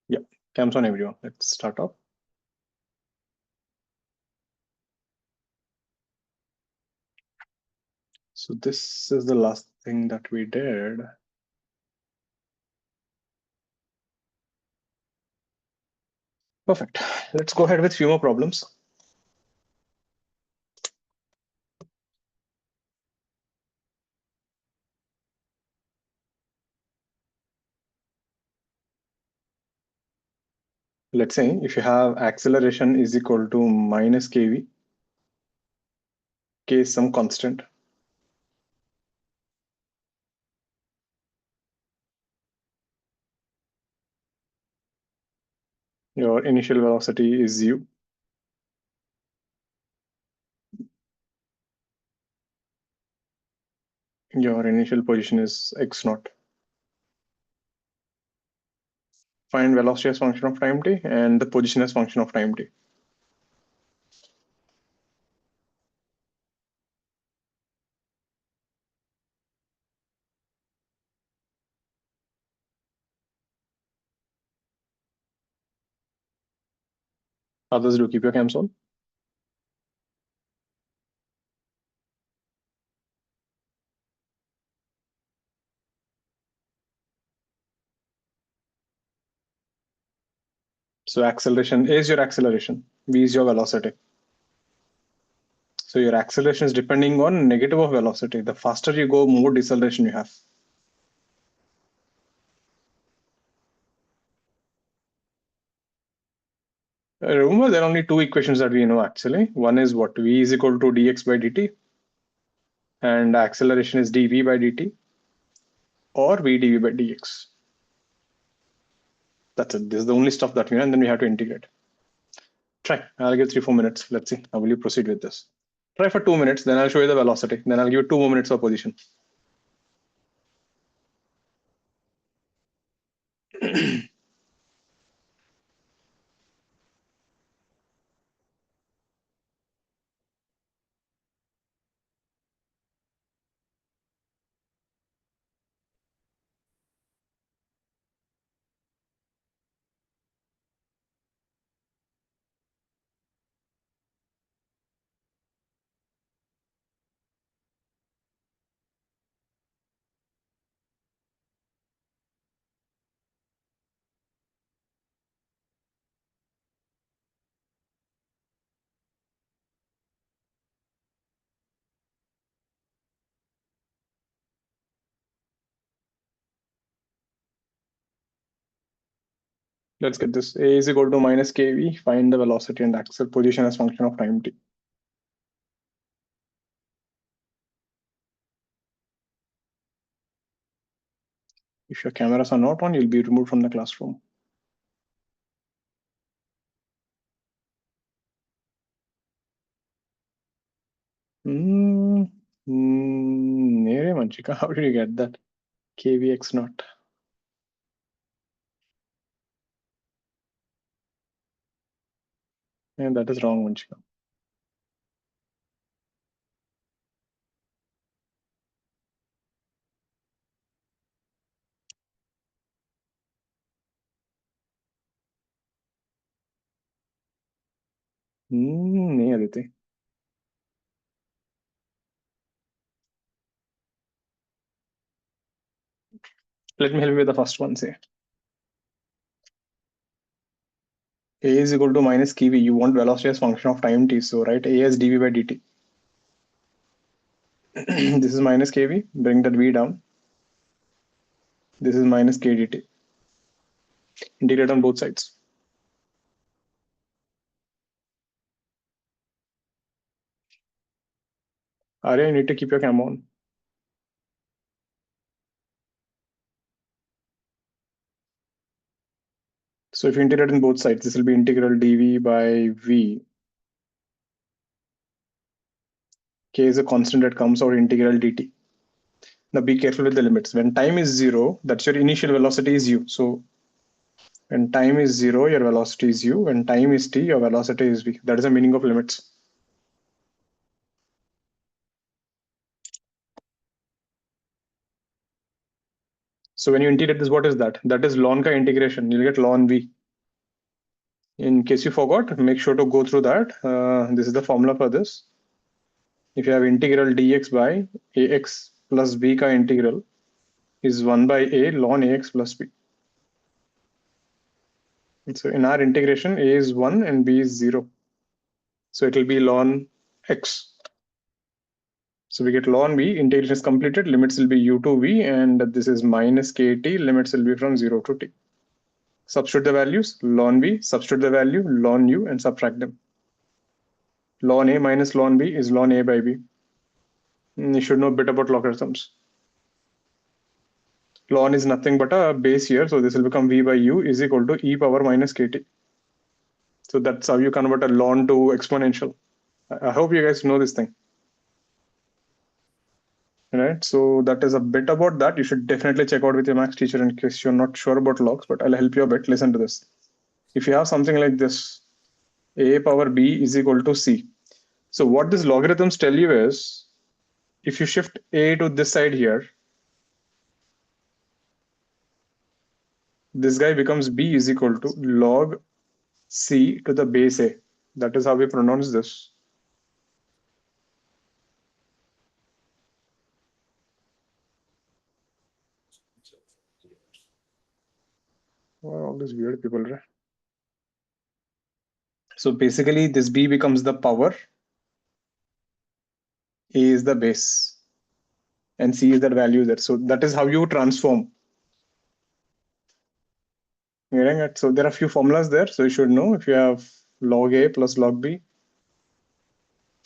Yeah, camps on everyone. Let's start off. So this is the last thing that we did. Perfect. Let's go ahead with few more problems. Let's say if you have acceleration is equal to minus kv, k is some constant. Your initial velocity is u. Your initial position is x naught. Find velocity as function of time t and the position as function of time t. Others do keep your cams on. So acceleration is your acceleration. V is your velocity. So your acceleration is depending on negative of velocity. The faster you go, more deceleration you have. Remember, there are only two equations that we know actually. One is what? V is equal to dx by dt. And acceleration is dv by dt. Or v dv by dx. That's it. This is the only stuff that we know, and then we have to integrate. Try. I'll give 3-4 minutes. Let's see. How will you proceed with this? Try for 2 minutes, then I'll show you the velocity. Then I'll give you 2 more minutes of position. Let's get this. A is equal to minus kv. Find the velocity and axle position as function of time t. If your cameras are not on, you'll be removed from the classroom. Manchika, how did you get that? kvx naught. And that is wrong, Manchika. नहीं Aditi. Let me help you with the first one. Say A is equal to minus kv. You want velocity as function of time t. So write A as dv by dt. This is minus kv. Bring that v down. This is minus k dt. Integrate on both sides. Arya, you need to keep your camera on. So if you integrate on both sides, this will be integral dv by v. K is a constant that comes out integral dt. Now be careful with the limits. When time is 0, that's your initial velocity is u. So When time is 0, your velocity is u. When time is t, your velocity is v. That is the meaning of limits. So when you integrate this, what is that? That is ln ka integration. You'll get ln v. In case you forgot, make sure to go through that. This is the formula for this. If you have integral dx by ax plus b ka integral is 1 by a ln ax plus b. So in our integration, a is 1 and b is 0. So it will be ln x. So we get ln v, integration is completed, limits will be u to v, and this is minus kt, limits will be from 0 to t. Substitute the values, ln v, substitute the value, ln u, and subtract them. Ln a minus ln b is ln a by b. You should know a bit about logarithms. Ln is nothing but a base here, so this will become v by u is equal to e power minus kt. So that's how you convert a ln to exponential. I hope you guys know this thing. Right, so that is a bit about that. You should definitely check out with your maths teacher in case you're not sure about logs, but I'll help you a bit. Listen to this. If you have something like this, a power b is equal to c. So what these logarithms tell you is, if you shift a to this side here, this guy becomes b is equal to log c to the base a. That is how we pronounce this. Well, all these weird people, right? So basically this b becomes the power, a is the base, and c is that value there. So that is how you transform. Getting it? So there are a few formulas there, so you should know. If you have log a plus log b,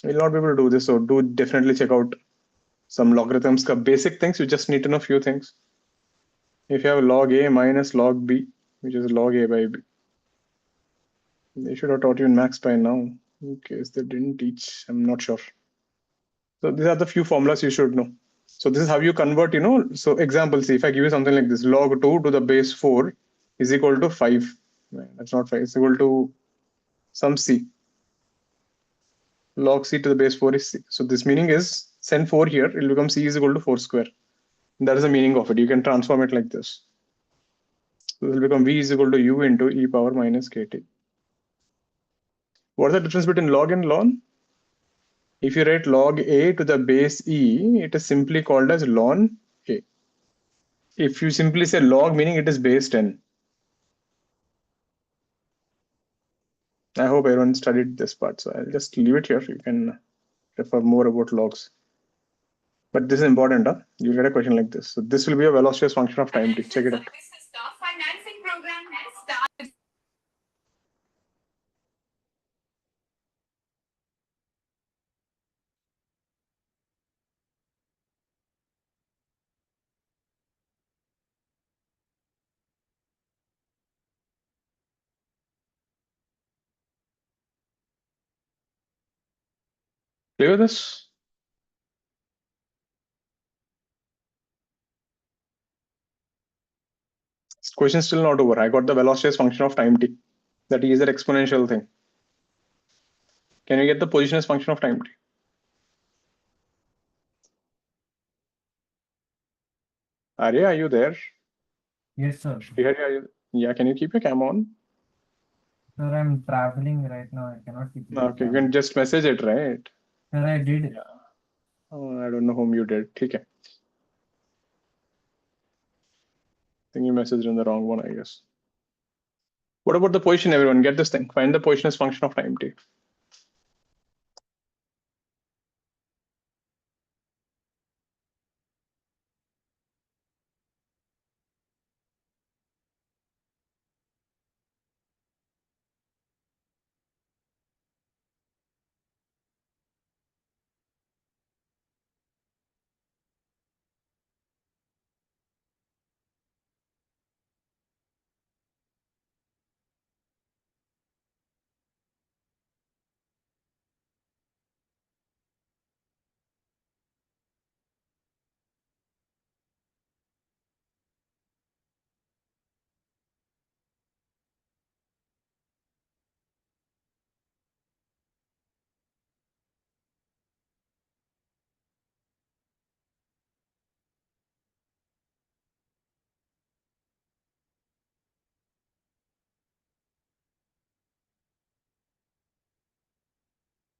you'll not be able to do this. So do definitely check out some logarithms. Basic things, you just need to know a few things. If you have log a minus log b, which is log a by b, they should have taught you in max by now. In case they didn't teach, I'm not sure. So these are the few formulas you should know. So this is how you convert, so example, see, if I give you something like this, log 2 to the base 4 is equal to 5. That's not 5, it's equal to some c. Log c to the base 4 is c. So this meaning is, send 4 here, it will become c is equal to 4 square. That is the meaning of it. You can transform it like this. So it will become v is equal to u into e power minus kt. What is the difference between log and ln? If you write log a to the base e, it is simply called as ln a. If you simply say log, meaning it is base 10. I hope everyone studied this part, so I'll just leave it here. You can refer more about logs. But this is important, huh? You get a question like this. So this will be a velocious function of time t. Check it out. Financing program has started. Clear this? This question is still not over. I got the velocious function of time t. That is an exponential thing. Can you get the position as function of time t? Arya, are you there? Yes, sir. Sriharri, are you? Yeah, can you keep your cam on? Sir, I'm traveling right now. I cannot keep it. Okay, you can just message it, right? Sir, I did. Yeah. Oh, I don't know whom you did. Okay. I think you messaged in the wrong one, I guess. What about the position, everyone? Get this thing. Find the position as function of time t.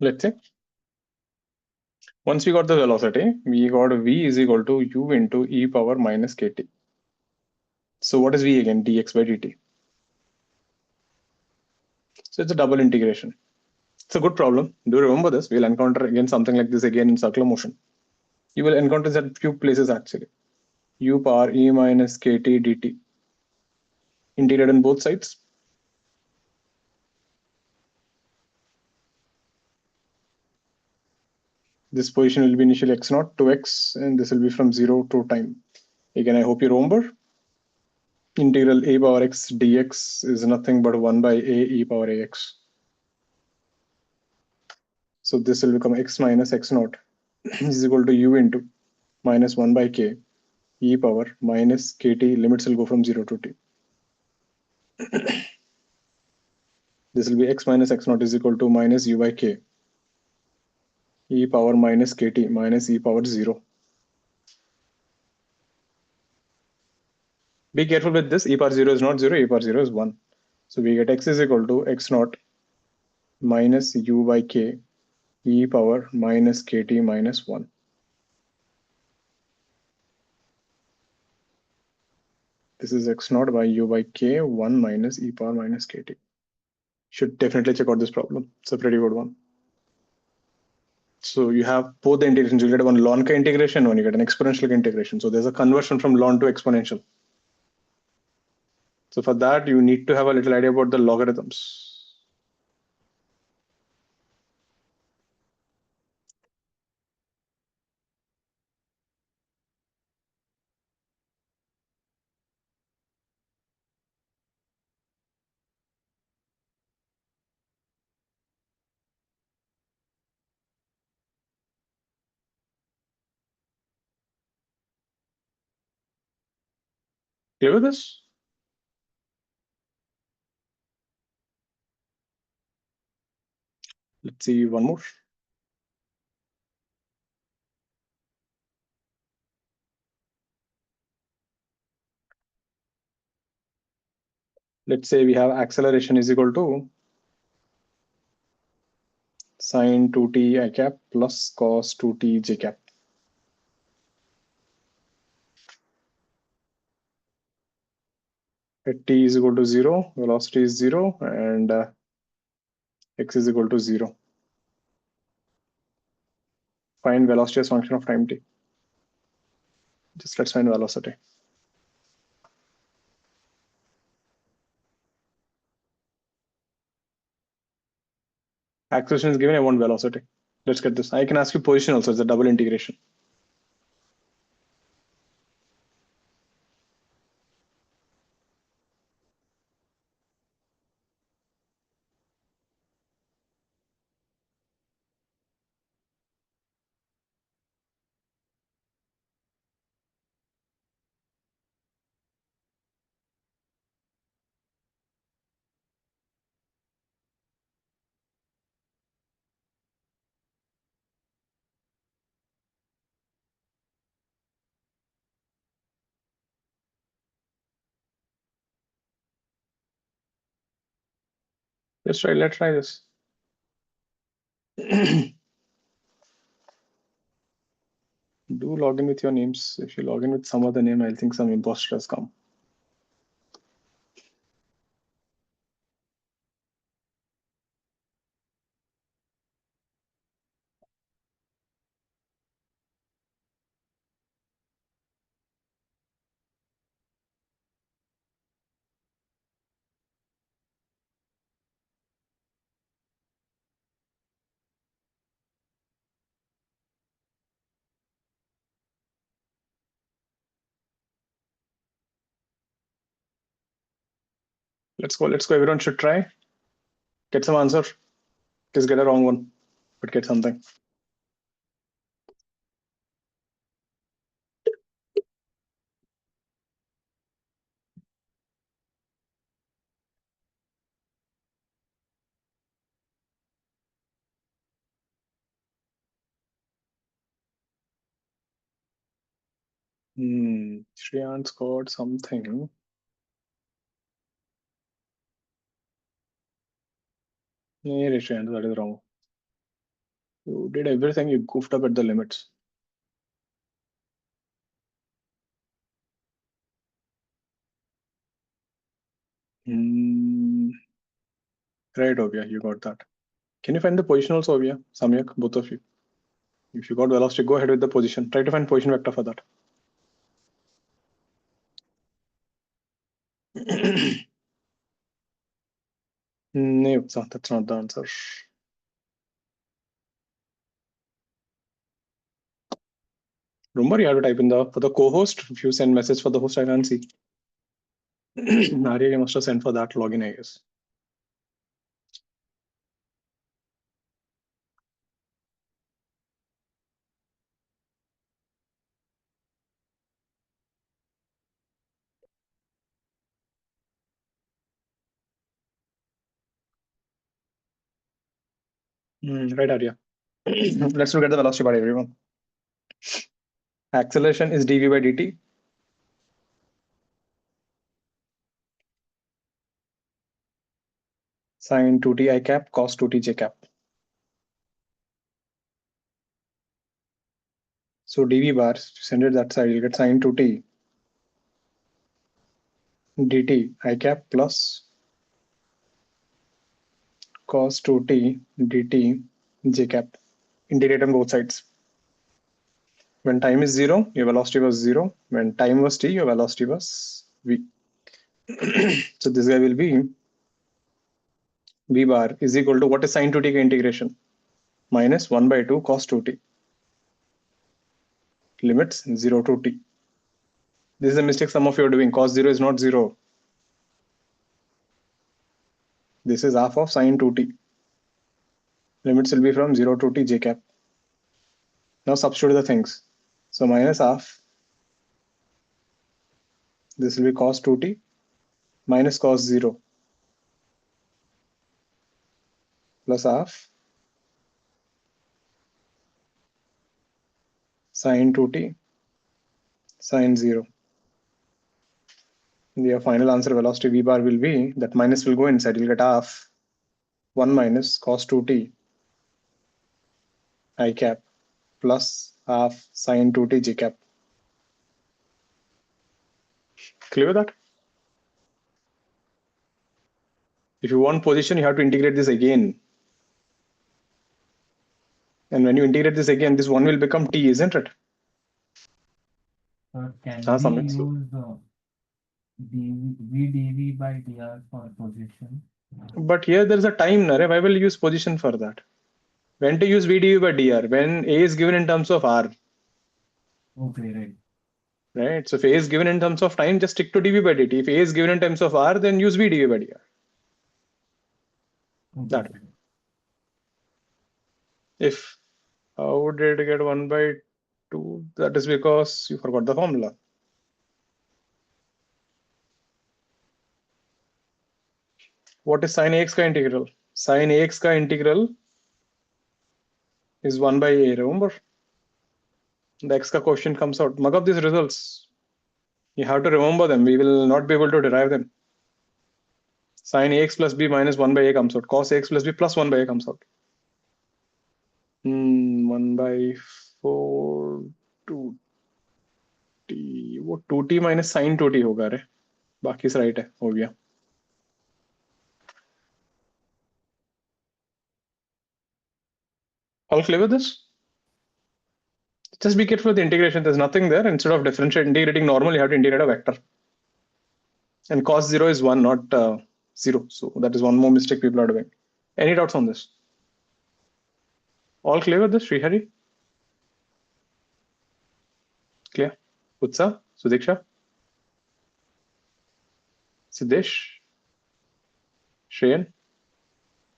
Let's say once we got the velocity, we got v is equal to u into e power minus kt. So what is v again? Dx by dt. So it's a double integration. It's a good problem. Do remember this. We'll encounter again something like this again in circular motion. You will encounter that few places actually. U power e minus kt dt. Integrated on both sides. This position will be initially x0 to x, and this will be from 0 to time. Again, I hope you remember. Integral a power x dx is nothing but 1 by a e power ax. So this will become x minus x0 is equal to u into minus 1 by k e power minus kt. Limits will go from 0 to t. This will be x minus x0 is equal to minus u by k e power minus kt minus e power 0. Be careful with this. E power 0 is not 0, e power 0 is 1. So we get x is equal to x0 minus u by k e power minus kt minus 1. This is x0 by u by k 1 minus e power minus kt. Should definitely check out this problem. It's a pretty good one. So you have both the integrations. You get one ln k integration, one you get an exponential k integration. So there's a conversion from ln to exponential. So for that, you need to have a little idea about the logarithms. Clear with this? Let's see one more. Let's say we have acceleration is equal to sine 2t I cap plus cos 2t j cap. At t is equal to 0, velocity is 0, and x is equal to 0. Find velocity as function of time t. Just let's find velocity. Acceleration is given, I want velocity. Let's get this. I can ask you position also, it's a double integration. Let's try this. Do log in with your names. If you log in with some other name, I think some imposter has come. Let's go. Everyone should try. Get some answer. Just get a wrong one, but get something. Shreyan scored something. No, Shreyan, that is wrong. You did everything, you goofed up at the limits. Right, Ovia, you got that. Can you find the position also, Ovia? Samyak, both of you. If you got velocity, go ahead with the position. Try to find position vector for that. No, that's not the answer. Remember, you have to type in for the co-host. If you send message for the host, I can't see. Arya, you must have sent for that login, I guess. Right, Arya. Let's look at the velocity by everyone. Acceleration is dv by dt. Sine 2t I cap, cos 2t j cap. So dv bar, send it that side, you'll get sine 2t dt I cap plus cos 2t dt j cap. Integrate on both sides. When time is 0, your velocity was 0. When time was t, your velocity was v. So this guy will be v bar is equal to, what is sine 2t integration? Minus 1 by 2 cos 2t. Limits 0 to t. This is a mistake some of you are doing. Cos 0 is not 0. This is half of sine 2t. Limits will be from 0 to t j cap. Now substitute the things. So minus half. This will be cos 2t minus cos 0 plus half sine 2t sine 0. Your final answer velocity v bar will be, that minus will go inside. You'll get half 1 minus cos 2t I cap plus half sine 2t j cap. Clear with that? If you want position, you have to integrate this again. And when you integrate this again, this one will become t, isn't it? Can we Samyak. use vdv by dr for position? But here there is a time, Nare. Why will you use position for that? When to use vdv by dr? When a is given in terms of r. Okay, right. Right? So if a is given in terms of time, just stick to dv by dt. If a is given in terms of r, then use vdv by dr. Okay, That way. If how did it get 1 by 2? That is because you forgot the formula. What is sine ax ka integral? Sine ax ka integral is 1 by a, remember? The x ka quotient comes out. Mug up these results. You have to remember them. We will not be able to derive them. Sine ax plus b minus 1 by a comes out. Cos ax plus b plus 1 by a comes out. 1 by 4 2t. वो 2t minus sin 2t होगा रे. बाकी से right है, हो गया. All clear with this? Just be careful with the integration. There's nothing there. Instead of integrating normal, you have to integrate a vector. And cos 0 is 1, not 0. So that is one more mistake people are doing. Any doubts on this? All clear with this, Srihari? Clear? Utsa? Sudiksha? Siddesh? Shreyan?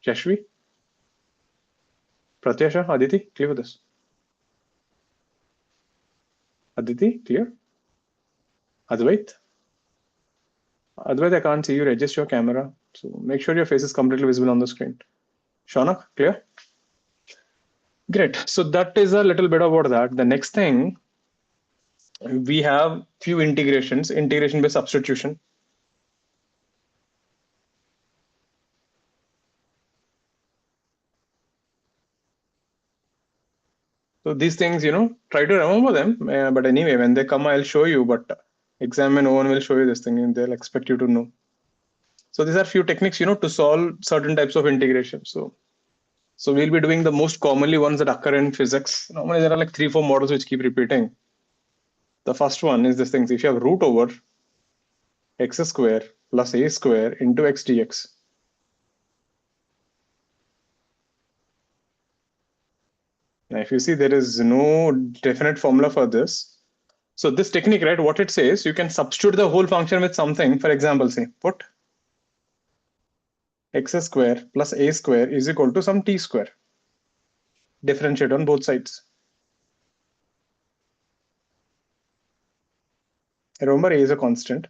Jashvi? Pratyasha? Aditi? Clear with this? Aditi? Clear? Advait? Advait, I can't see you. Adjust your camera. So make sure your face is completely visible on the screen. Shaunak? Clear? Great. So that is a little bit about that. The next thing, we have few integrations, integration by substitution. So these things, try to remember them. But anyway, when they come, I'll show you. But exam and no one will show you this thing, and they'll expect you to know. So these are few techniques, to solve certain types of integration. So we'll be doing the most commonly ones that occur in physics. Normally, there are like 3-4 models which keep repeating. The first one is this thing. So if you have root over x square plus a square into x dx. Now, if you see, there is no definite formula for this. So this technique, right, what it says, you can substitute the whole function with something. For example, say, put x square plus a square is equal to some t square. Differentiate on both sides. Remember, a is a constant.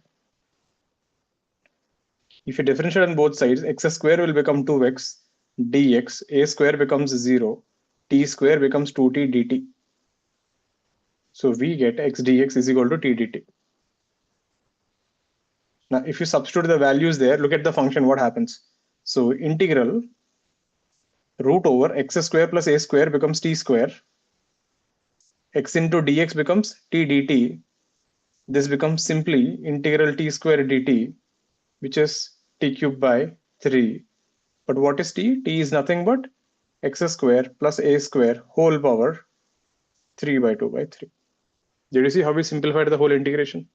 If you differentiate on both sides, x square will become 2x dx, a square becomes 0, t square becomes 2t dt. So we get x dx is equal to t dt. Now, if you substitute the values there, look at the function, what happens? So integral root over x square plus a square becomes t square. X into dx becomes t dt. This becomes simply integral t square dt, which is t cubed by 3. But what is t? T is nothing but x square plus a square whole power 3 by 2 by 3. Did you see how we simplified the whole integration?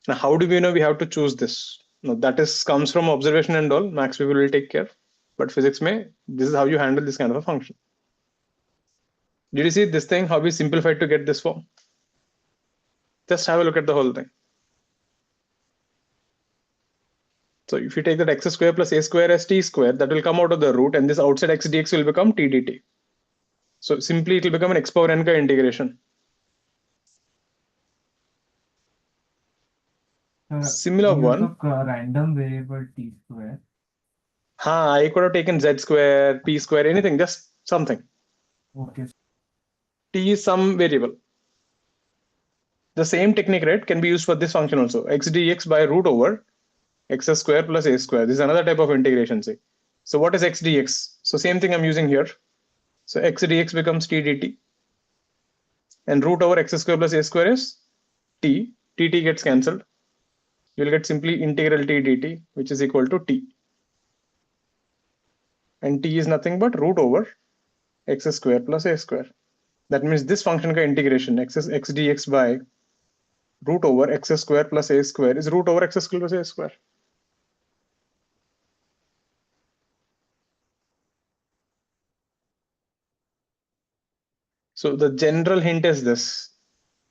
Now, how do we know we have to choose this? Now, that comes from observation and all. Max people will take care. But physics this is how you handle this kind of a function. Did you see this thing, how we simplified to get this form? Just have a look at the whole thing. So if you take that x square plus a square as t square, that will come out of the root, and this outside x dx will become t dt. So simply it will become an x power n ka integration. Similar you one. took a random variable t square. I could have taken z square, p square, anything, just something. Okay. T is some variable. The same technique, right, can be used for this function also. X dx by root over x square plus a square. This is another type of integration, say. So what is x dx? So same thing I'm using here. So x dx becomes t dt. And root over x square plus a square is t. T gets cancelled. You'll get simply integral t dt, which is equal to t. And t is nothing but root over x square plus a square. That means this function ka integration, x dx by root over x square plus a square is root over x square plus a square. So the general hint is this.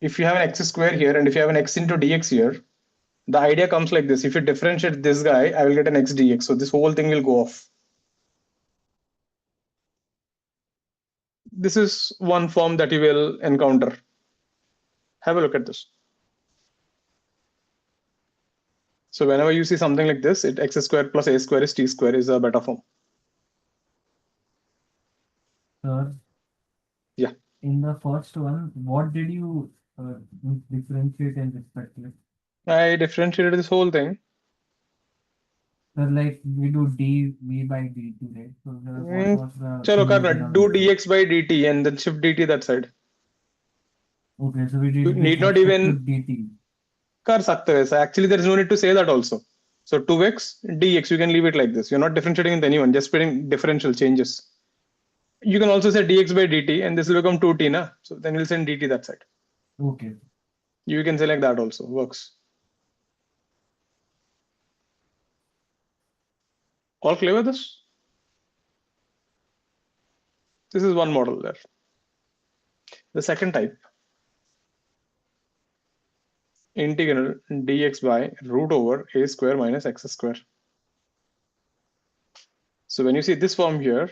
If you have an x square here and if you have an x into dx here, the idea comes like this. If you differentiate this guy, I will get an x dx. So this whole thing will go off. This is one form that you will encounter. Have a look at this. So whenever you see something like this, x square plus a square is t square is a better form. Sir, yeah. In the first one, what did you differentiate in respect to? I differentiated this whole thing. So like we do dv by dt, right? So what was the Chalo, Karna, do dx by dt and then shift dt that side. Okay, so we did you need not even dt. Kar sakte hai. Actually, there is no need to say that also. So 2x dx, you can leave it like this. You're not differentiating with anyone, just putting differential changes. You can also say dx by dt and this will become 2t, na? So then we'll send dt that side. Okay. You can say like that also, works. All clear with this? This is one model there. The second type, integral dx by root over a square minus x square. So when you see this form here,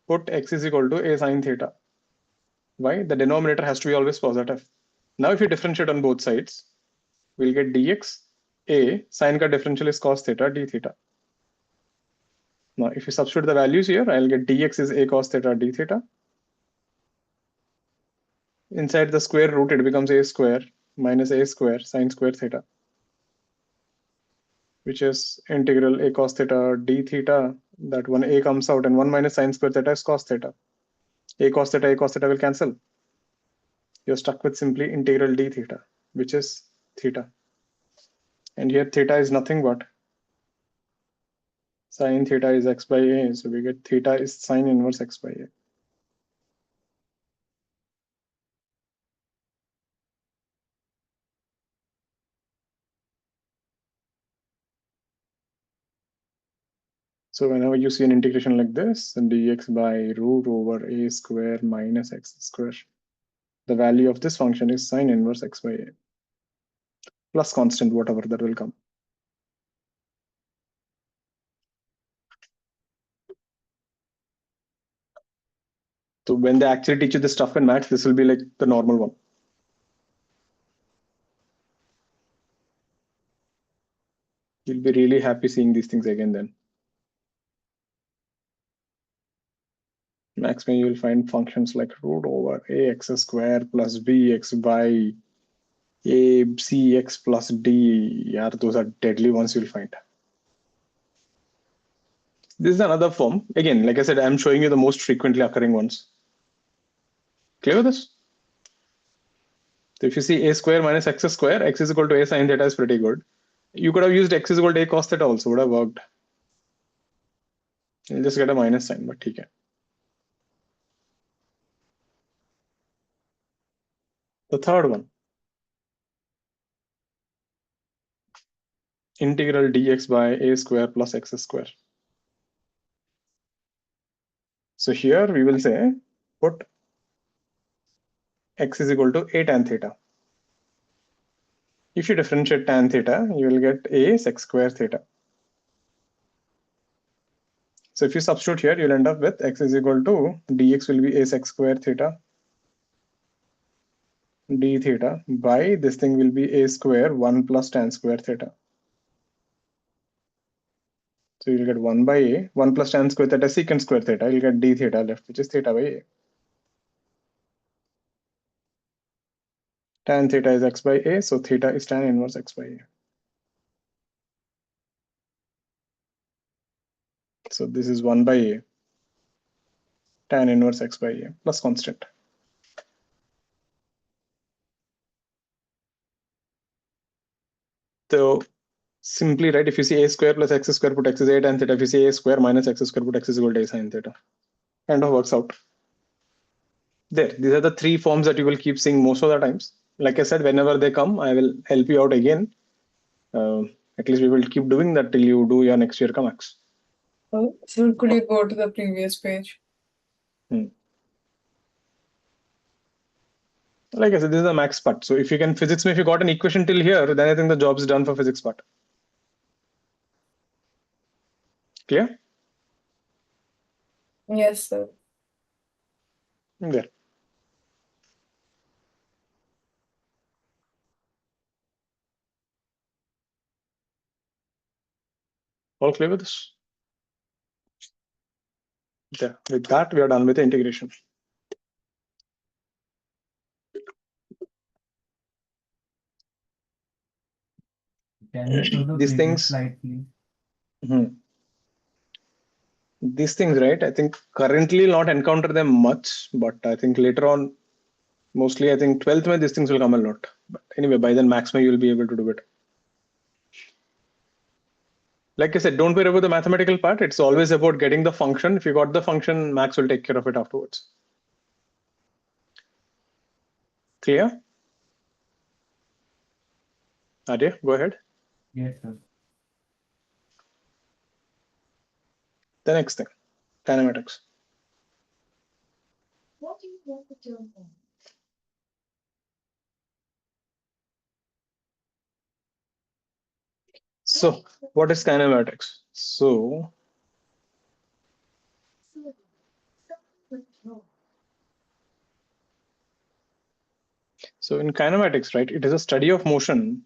put x is equal to a sine theta. Why? The denominator has to be always positive. Now if you differentiate on both sides, we'll get dx, a sine ka differential is cos theta d theta. Now if you substitute the values here, I'll get dx is a cos theta d theta. Inside the square root, it becomes a square minus a square sine square theta, which is integral a cos theta d theta. That one a comes out and 1 minus sine square theta is cos theta. A cos theta will cancel. You're stuck with simply integral d theta, which is theta. And here theta is nothing but sine theta is x by a. So we get theta is sine inverse x by a. So whenever you see an integration like this, then dx by root over a square minus x square, the value of this function is sine inverse x by a plus constant, whatever that will come. So when they actually teach you this stuff in maths, this will be like the normal one. You'll be really happy seeing these things again then. Max, when you will find functions like root over ax square plus bx by a cx plus d. Yeah, those are deadly ones you'll find. This is another form. Again, like I said, I'm showing you the most frequently occurring ones. Clear with this? So if you see a square minus x square, x is equal to a sine theta is pretty good. You could have used x is equal to a cos theta also, would have worked. You'll just get a minus sign, but okay. The third one, integral dx by a square plus x square. So here we will say put x is equal to a tan theta. If you differentiate tan theta, you will get a sec square theta. So if you substitute here, you'll end up with x is equal to dx will be a sec square theta d theta by this thing will be a square 1 plus tan square theta. So you'll get 1 by a, 1 plus tan square theta secant square theta. You'll get d theta left, which is theta by a. Tan theta is x by a, so theta is tan inverse x by a. So this is 1 by a, tan inverse x by a plus constant. So simply, right, if you see a square plus x square, put x is a tan theta. If you see a square minus x square, put x is equal to a sine theta. Kind of works out. There, these are the three forms that you will keep seeing most of the times. Like I said, whenever they come, I will help you out again. At least we will keep doing that till you do your next year comex. So could you go to the previous page? Like I said, this is the max part. So if you can physics, if you got an equation till here, then I think the job is done for physics part. Clear? Yes, sir. There. All clear with this? There. With that, we are done with the integration. Can you show the These previous things- slide, please? These things, right? I think currently not encounter them much, but I think later on, mostly I think 12th May, these things will come a lot. But anyway, by then max May, you will be able to do it. Like I said, don't worry about the mathematical part. It's always about getting the function. If you got the function, Max will take care of it afterwards. Clear? Adya, go ahead. Yes, sir. The next thing, kinematics. What do you want the term on? So what is kinematics? So in kinematics, right, it is a study of motion.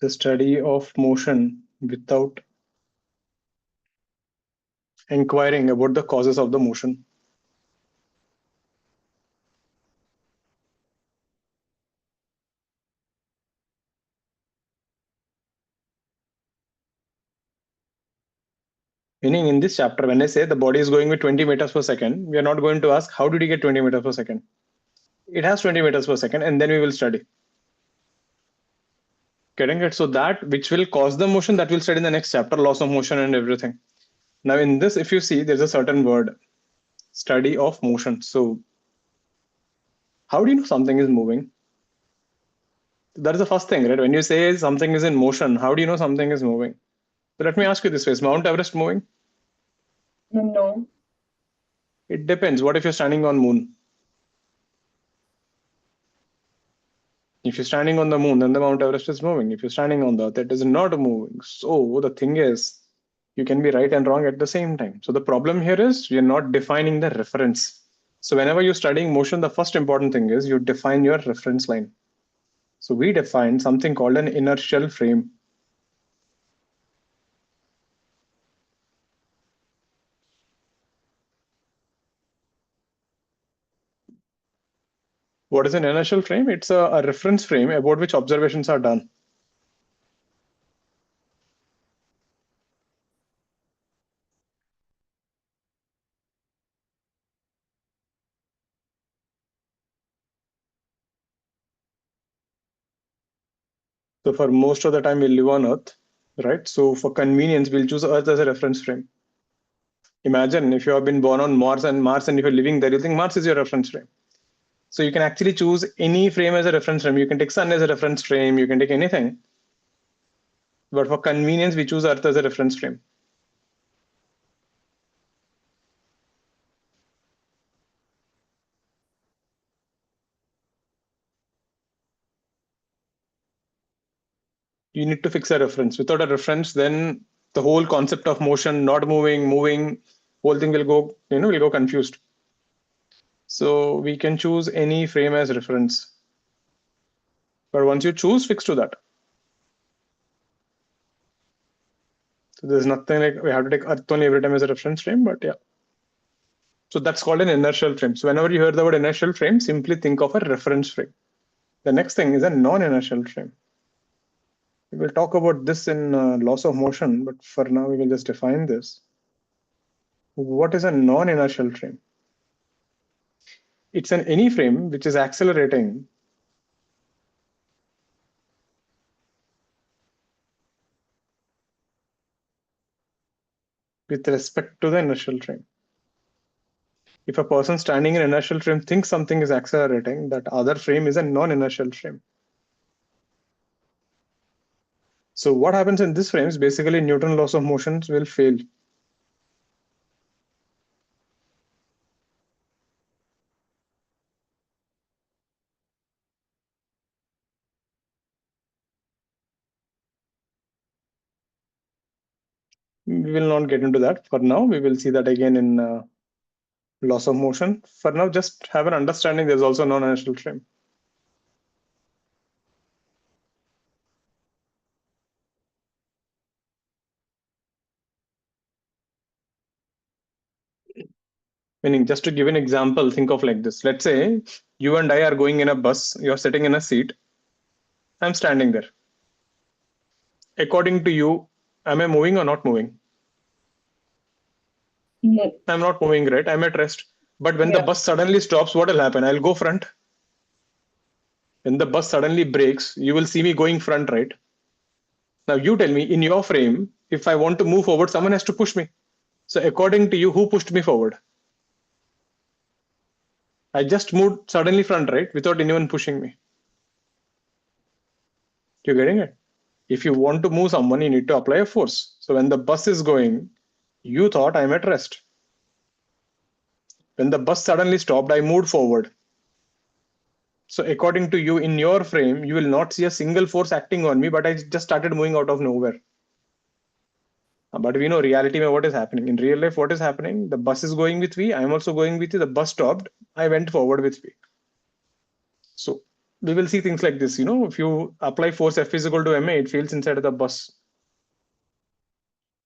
The study of motion without inquiring about the causes of the motion. Meaning in this chapter, when I say the body is going with 20 meters per second, we are not going to ask, how did you get 20 meters per second? It has 20 meters per second, and then we will study. Getting it? So that which will cause the motion, that will study in the next chapter, laws of motion and everything. Now in this, if you see, there's a certain word, study of motion. So how do you know something is moving? That is the first thing, right? When you say something is in motion, how do you know something is moving? So let me ask you this way, is Mount Everest moving? No. It depends. What if you're standing on moon? If you're standing on the moon, then the Mount Everest is moving. If you're standing on the earth, it is not moving. So the thing is, you can be right and wrong at the same time. So the problem here is you're not defining the reference. So whenever you're studying motion, the first important thing is you define your reference line. So we define something called an inertial frame. What is an inertial frame? It's a reference frame about which observations are done. So for most of the time we live on Earth, right? So for convenience, we'll choose Earth as a reference frame. Imagine if you have been born on Mars and if you're living there, you think Mars is your reference frame. So you can actually choose any frame as a reference frame. You can take Sun as a reference frame. You can take anything. But for convenience, we choose Earth as a reference frame. You need to fix a reference. Without a reference, then the whole concept of motion, not moving, moving, whole thing will go, will go confused. So we can choose any frame as reference. But once you choose, fix to that. So there's nothing like we have to take Earth only every time as a reference frame, but yeah. So that's called an inertial frame. So whenever you hear the word inertial frame, simply think of a reference frame. The next thing is a non-inertial frame. We will talk about this in laws of motion, but for now we will just define this. What is a non-inertial frame? It's any frame which is accelerating with respect to the inertial frame. If a person standing in an inertial frame thinks something is accelerating, that other frame is a non-inertial frame. So what happens in this frame is basically Newton's laws of motion will fail. We will not get into that for now. We will see that again in laws of motion. For now, just have an understanding there's also non-inertial frame. Meaning, just to give an example, think of like this. Let's say you and I are going in a bus, you're sitting in a seat, I'm standing there. According to you, am I moving or not moving? No. I'm not moving, right? I'm at rest. But when the bus suddenly stops, what will happen? I'll go front. When the bus suddenly brakes, you will see me going front, right? Now you tell me, in your frame, if I want to move forward, someone has to push me. So according to you, who pushed me forward? I just moved suddenly front, right? Without anyone pushing me. You're getting it? If you want to move someone, you need to apply a force. So when the bus is going, you thought I'm at rest. When the bus suddenly stopped, I moved forward. So according to you, in your frame, you will not see a single force acting on me, but I just started moving out of nowhere. But we know reality में what is happening. In real life, what is happening? The bus is going with me. I'm also going with you. The bus stopped. I went forward with me. So we will see things like this. If you apply force F is equal to ma, it feels inside of the bus.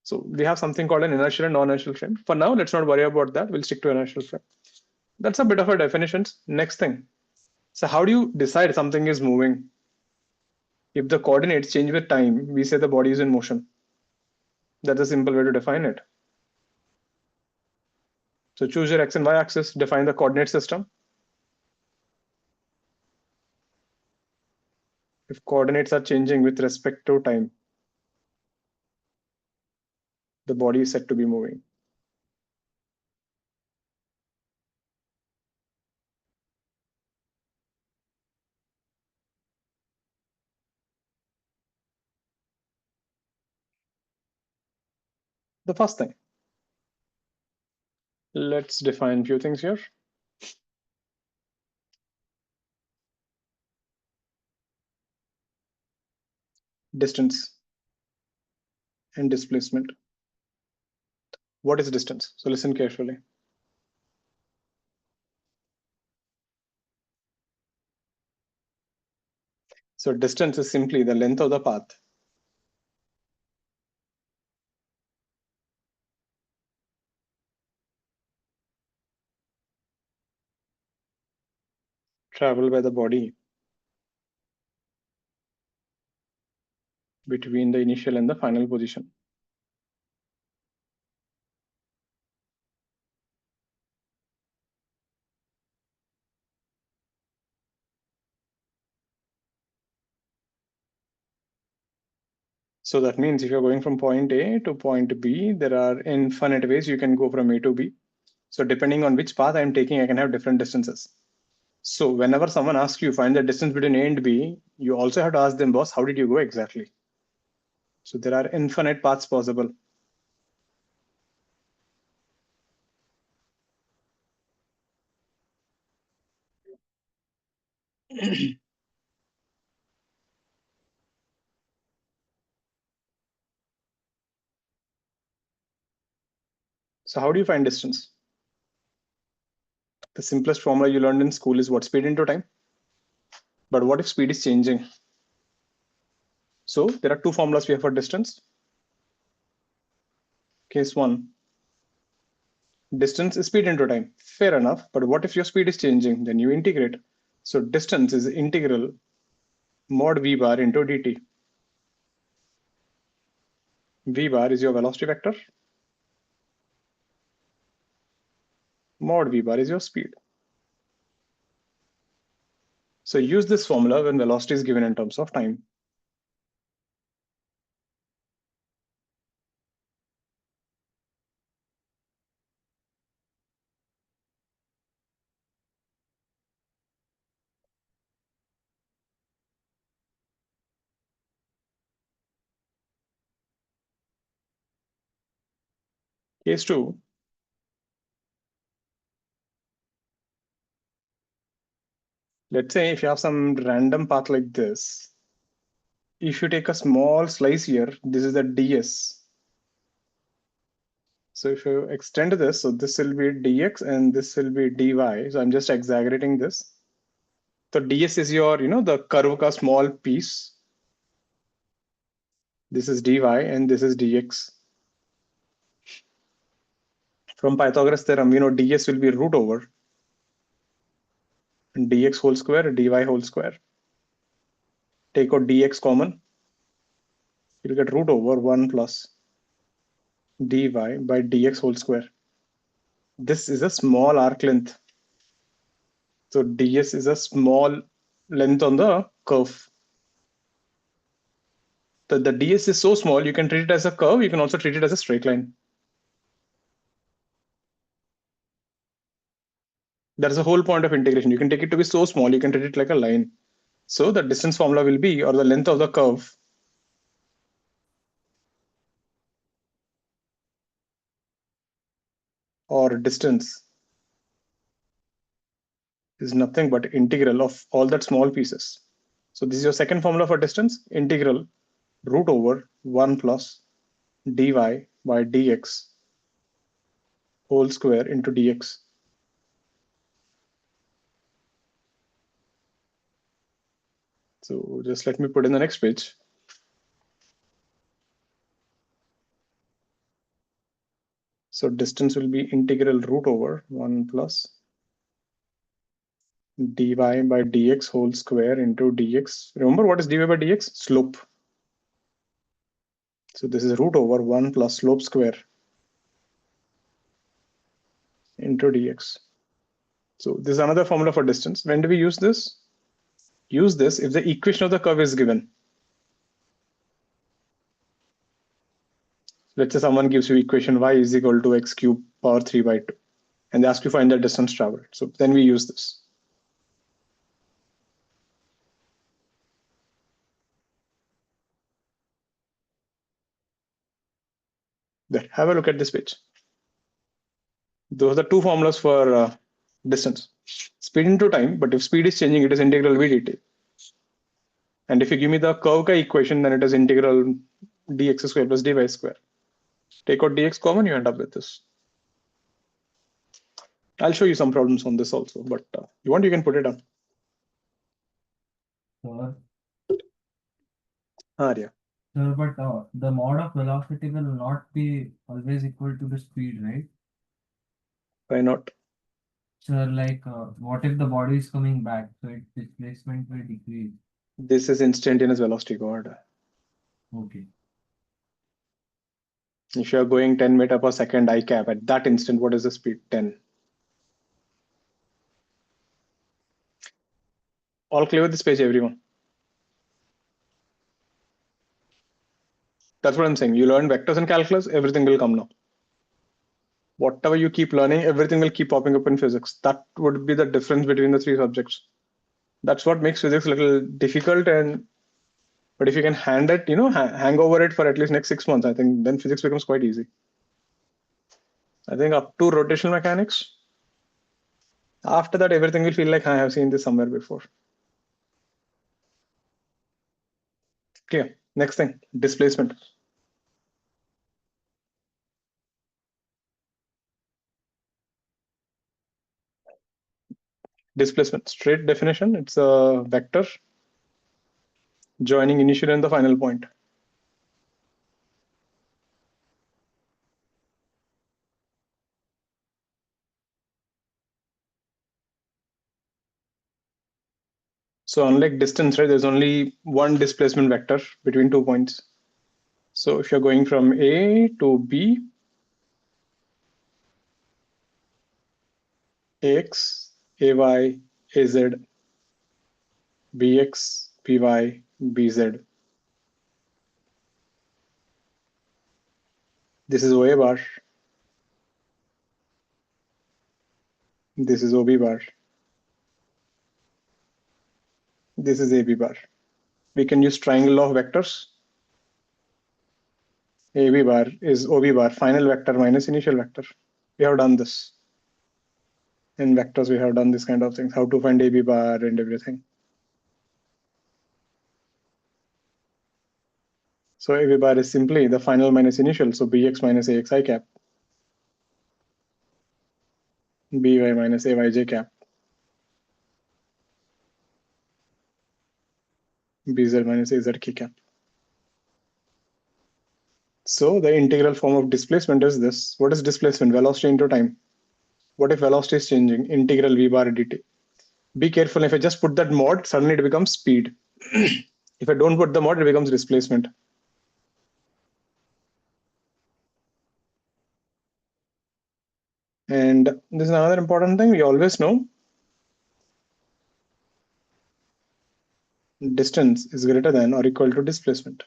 So we have something called an inertial and non-inertial frame. For now, let's not worry about that. We'll stick to inertial frame. That's a bit of a definitions. Next thing. So how do you decide something is moving? If the coordinates change with time, we say the body is in motion. That's a simple way to define it. So choose your x and y axis, define the coordinate system. If coordinates are changing with respect to time, the body is said to be moving. The first thing, let's define a few things here. Distance and displacement. What is distance? So listen carefully. So distance is simply the length of the path traveled by the body between the initial and the final position. So that means if you're going from point A to point B, there are infinite ways you can go from A to B. So depending on which path I'm taking, I can have different distances. So whenever someone asks you find the distance between A and B, you also have to ask them, boss, how did you go exactly? So there are infinite paths possible. So how do you find distance? The simplest formula you learned in school is what? Speed into time. But what if speed is changing? So there are two formulas we have for distance. Case one, distance is speed into time. Fair enough. But what if your speed is changing? Then you integrate. So distance is integral mod v bar into dt. V bar is your velocity vector. Mod v bar is your speed. So use this formula when velocity is given in terms of time. Case two, let's say if you have some random path like this, if you take a small slice here, this is the ds. So if you extend this, so this will be dx and this will be dy. So I'm just exaggerating this. So ds is your, the curve ka small piece. This is dy and this is dx. From Pythagoras theorem, ds will be root over dx whole square, dy whole square. Take out dx common. You'll get root over 1 plus dy by dx whole square. This is a small arc length. So ds is a small length on the curve. So the ds is so small, you can treat it as a curve. You can also treat it as a straight line. That's the whole point of integration. You can take it to be so small, you can treat it like a line. So the distance formula will be, or the length of the curve, or distance, is nothing but integral of all that small pieces. So this is your second formula for distance, integral root over 1 plus dy by dx whole square into dx. So just let me put in the next page. So distance will be integral root over 1 plus dy by dx whole square into dx. Remember what is dy by dx? Slope. So this is root over 1 plus slope square into dx. So this is another formula for distance. When do we use this? Use this if the equation of the curve is given. Let's say someone gives you equation y is equal to x cube power 3 by 2, and they ask you to find the distance traveled. So then we use this. There, have a look at this page. Those are the two formulas for distance. Speed into time, but if speed is changing, it is integral v dt. And if you give me the curve ka equation, then it is integral dx square plus dy square. Take out dx common, you end up with this. I'll show you some problems on this also, but you want, you can put it on. Sir, Yeah. sir, but the mod of velocity will not be always equal to the speed, right? Why not? Sir, like, what if the body is coming back? So its displacement will decrease. This is instantaneous velocity, God. Okay. If you are going 10 meter per second I cap, at that instant, what is the speed? 10. All clear with this page, everyone? That's what I'm saying. You learn vectors in calculus, everything will come now. Whatever you keep learning, everything will keep popping up in physics. That would be the difference between the three subjects. That's what makes physics a little difficult. But if you can hang over it for at least next 6 months, I think then physics becomes quite easy. I think up to rotational mechanics, after that, everything will feel like I have seen this somewhere before. Okay, next thing, displacement. Displacement, straight definition, it's a vector joining initial and the final point. So unlike distance, right, there's only one displacement vector between 2 points. So if you're going from A to B, AX, AY, AZ, BX, BY, BZ. This is OA bar. This is OB bar. This is AB bar. We can use triangle law of vectors. AB bar is OB bar, final vector minus initial vector. We have done this. In vectors, we have done this kind of things, how to find AB bar and everything. So AB bar is simply the final minus initial, so BX minus AX I cap. BY minus AYJ cap. BZ minus AZK cap. So the integral form of displacement is this. What is displacement? Velocity into time. What if velocity is changing? Integral V bar dt. Be careful, if I just put that mod, suddenly it becomes speed. If I don't put the mod, it becomes displacement. And this is another important thing we always know. Distance is greater than or equal to displacement.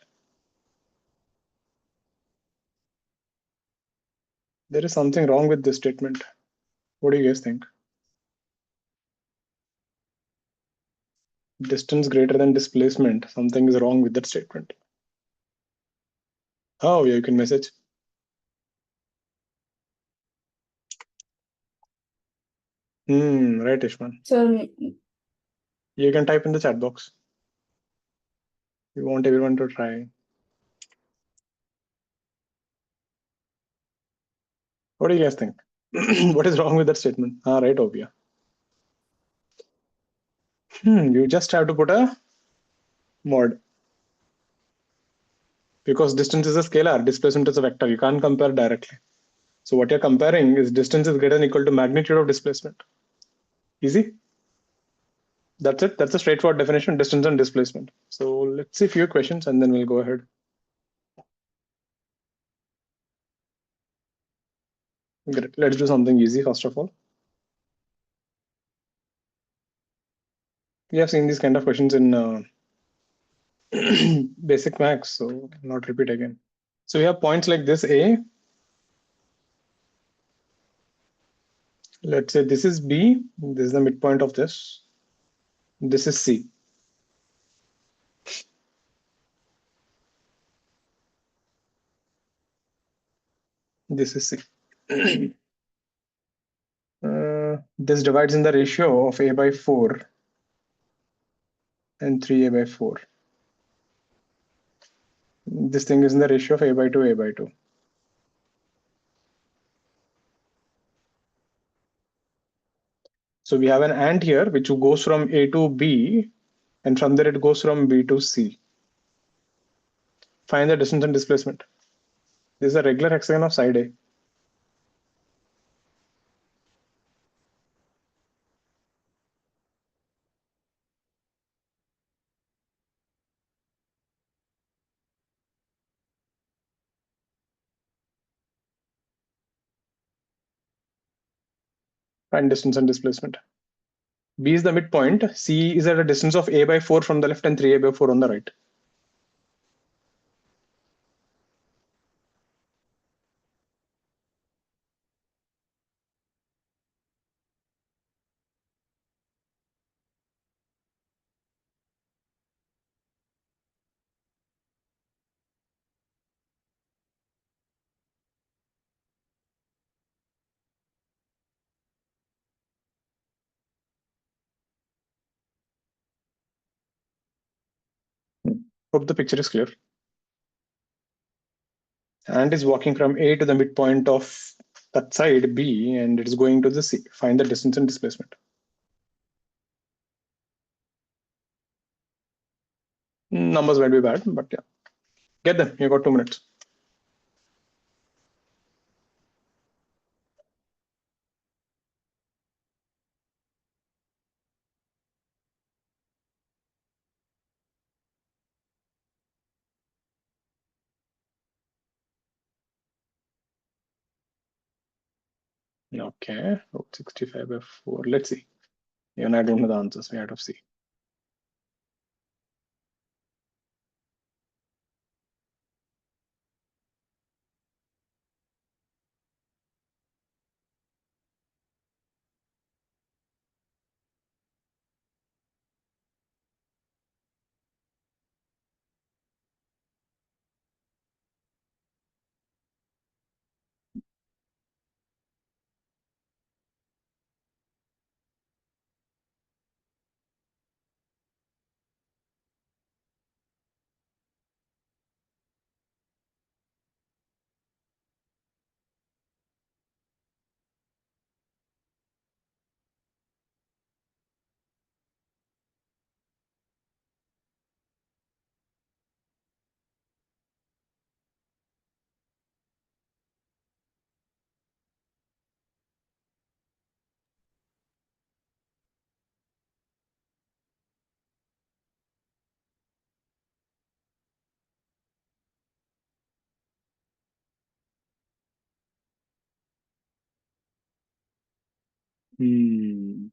There is something wrong with this statement. What do you guys think? Distance greater than displacement. Something is wrong with that statement. Oh, yeah, you can message. Right, Ishman. So You can type in the chat box. We want everyone to try. What do you guys think? What is wrong with that statement? Right, Obia. You just have to put a mod. Because distance is a scalar, displacement is a vector. You can't compare directly. So what you're comparing is distance is greater than equal to magnitude of displacement. Easy? That's it. That's a straightforward definition, distance and displacement. So let's see a few questions and then we'll go ahead. Great. Let's do something easy first of all. We have seen these kind of questions in basic maths, so not repeat again. So we have points like this A. Let's say this is B. This is the midpoint of this. This is C. This is C. This divides in the ratio of A by 4 and 3A by 4. This thing is in the ratio of A by 2, A by 2. So we have an ant here which goes from A to B, and from there it goes from B to C. Find the distance and displacement. This is a regular hexagon of side A. Find distance and displacement. B is the midpoint. C is at a distance of A by 4 from the left and 3A by 4 on the right. Hope the picture is clear. Ant is walking from A to the midpoint of that side B, and it is going to the C. Find the distance and displacement. Numbers might be bad, but yeah. Get them. You got 2 minutes. Okay, 65 by 4. Let's see. Even I don't know the answers. We have to see. Hmm.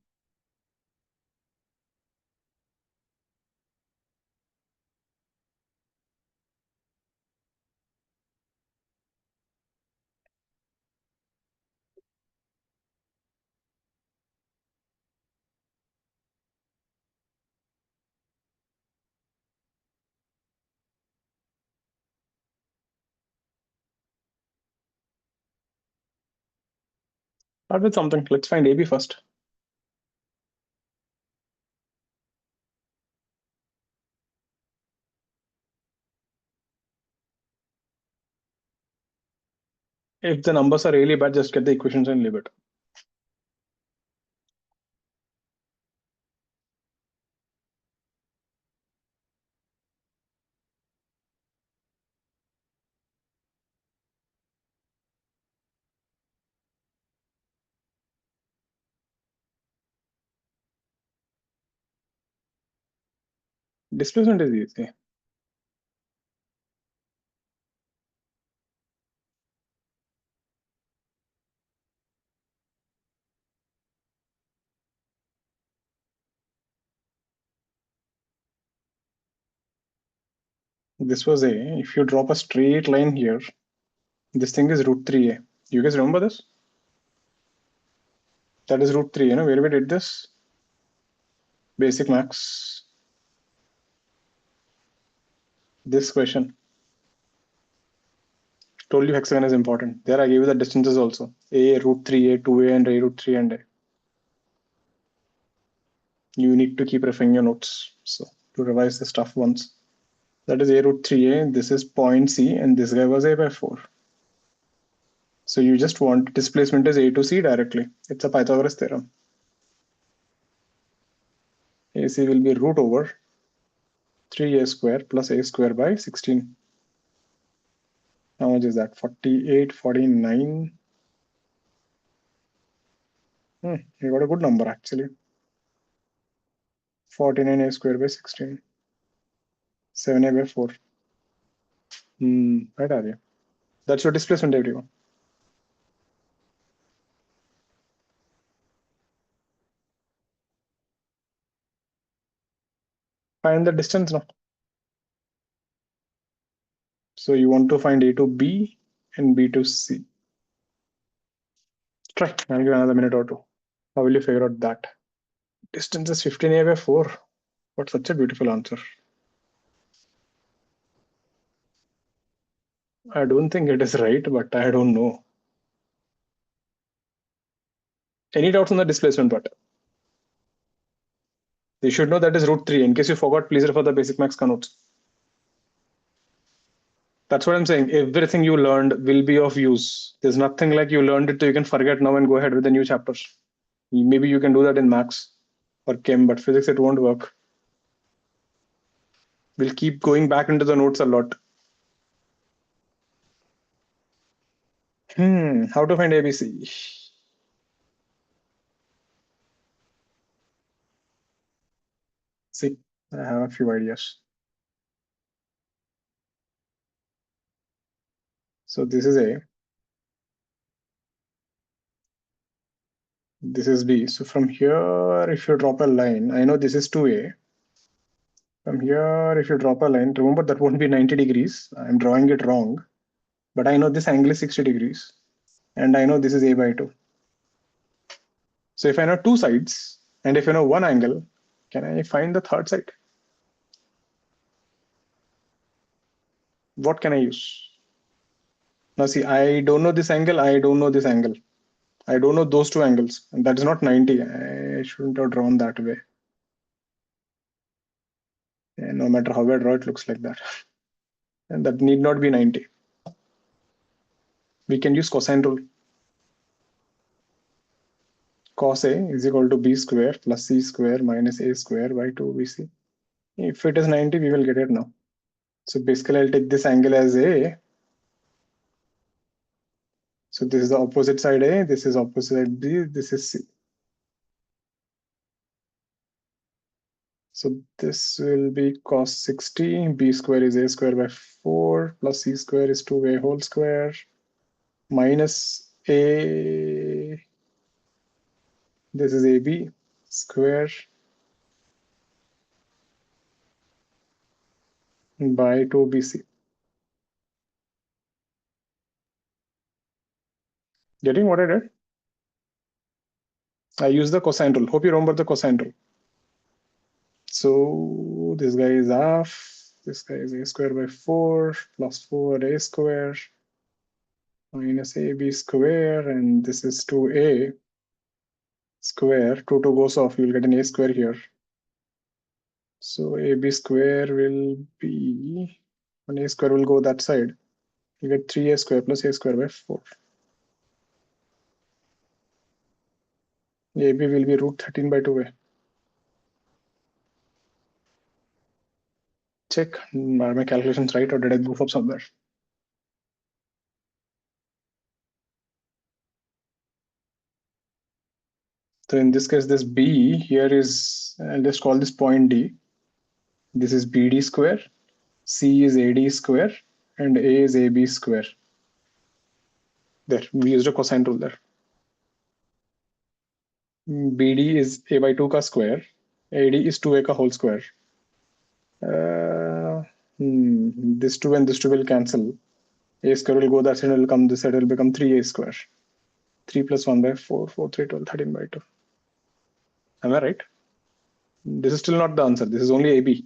Start with something. Let's find AB first. If the numbers are really bad, just get the equations and leave it. Displacement is easy. This was A. If you drop a straight line here, this thing is root 3A. You guys remember this? That is root 3, where we did this? Basic max. This question. Told you hexagon is important. There I gave you the distances also. A, root 3A, 2A, and A, root 3 and A. You need to keep referring your notes. So to revise the stuff once. That is A root 3A, this is point C, and this guy was A by 4. So you just want displacement as A to C directly. It's a Pythagoras theorem. AC will be root over 3A square plus A square by 16. How much is that? 48, 49. You got a good number actually. 49A square by 16. 7A by 4. Right, are you? That's your displacement, everyone. Find the distance now. So you want to find A to B and B to C. Try. I'll give you another minute or two. How will you figure out that? Distance is 15A by 4. What such a beautiful answer. I don't think it is right, but I don't know. Any doubts on the displacement part? You should know that is root 3. In case you forgot, please refer the basic max notes. That's what I'm saying. Everything you learned will be of use. There's nothing like you learned it so you can forget now and go ahead with the new chapters. Maybe you can do that in max or chem, but physics it won't work. We'll keep going back into the notes a lot. How to find ABC? See, I have a few ideas. So this is A. This is B. So from here, if you drop a line, I know this is 2A. From here, if you drop a line, remember that won't be 90 degrees. I'm drawing it wrong. But I know this angle is 60 degrees. And I know this is A by 2. So if I know two sides, and if I know one angle, can I find the third side? What can I use? Now see, I don't know this angle, I don't know this angle. I don't know those two angles, and that is not 90. I shouldn't have drawn that way. And no matter how I draw, it looks like that. And that need not be 90. We can use cosine rule. Cos A is equal to B square plus C square minus A square by 2BC. If it is 90, we will get it now. So basically, I'll take this angle as A. So this is the opposite side A, this is opposite side B, this is C. So this will be cos 60, B square is A square by 4, plus C square is 2A whole square, minus A, this is AB square by 2BC. Getting what I did? I use the cosine rule. Hope you remember the cosine rule. So this guy is half, this guy is A square by 4, plus 4A square, minus AB square, and this is 2A square. 2 goes off, you'll get an A square here. So AB square will be, when A square will go that side, you get 3A square plus A square by 4. AB will be root 13 by 2A. Check, are my calculations right or did I goof up somewhere? So in this case, this B here is, I'll just call this point D. This is BD square, C is AD square, and A is AB square. There, we used a cosine rule there. BD is A by 2 ka square, AD is 2A ka whole square. This 2 and this 2 will cancel. A square will go that side, will come this side, will become 3A square. 3 plus 1 by 4, 4, 3, 12, 13 by 2. Am I right? This is still not the answer. This is only AB.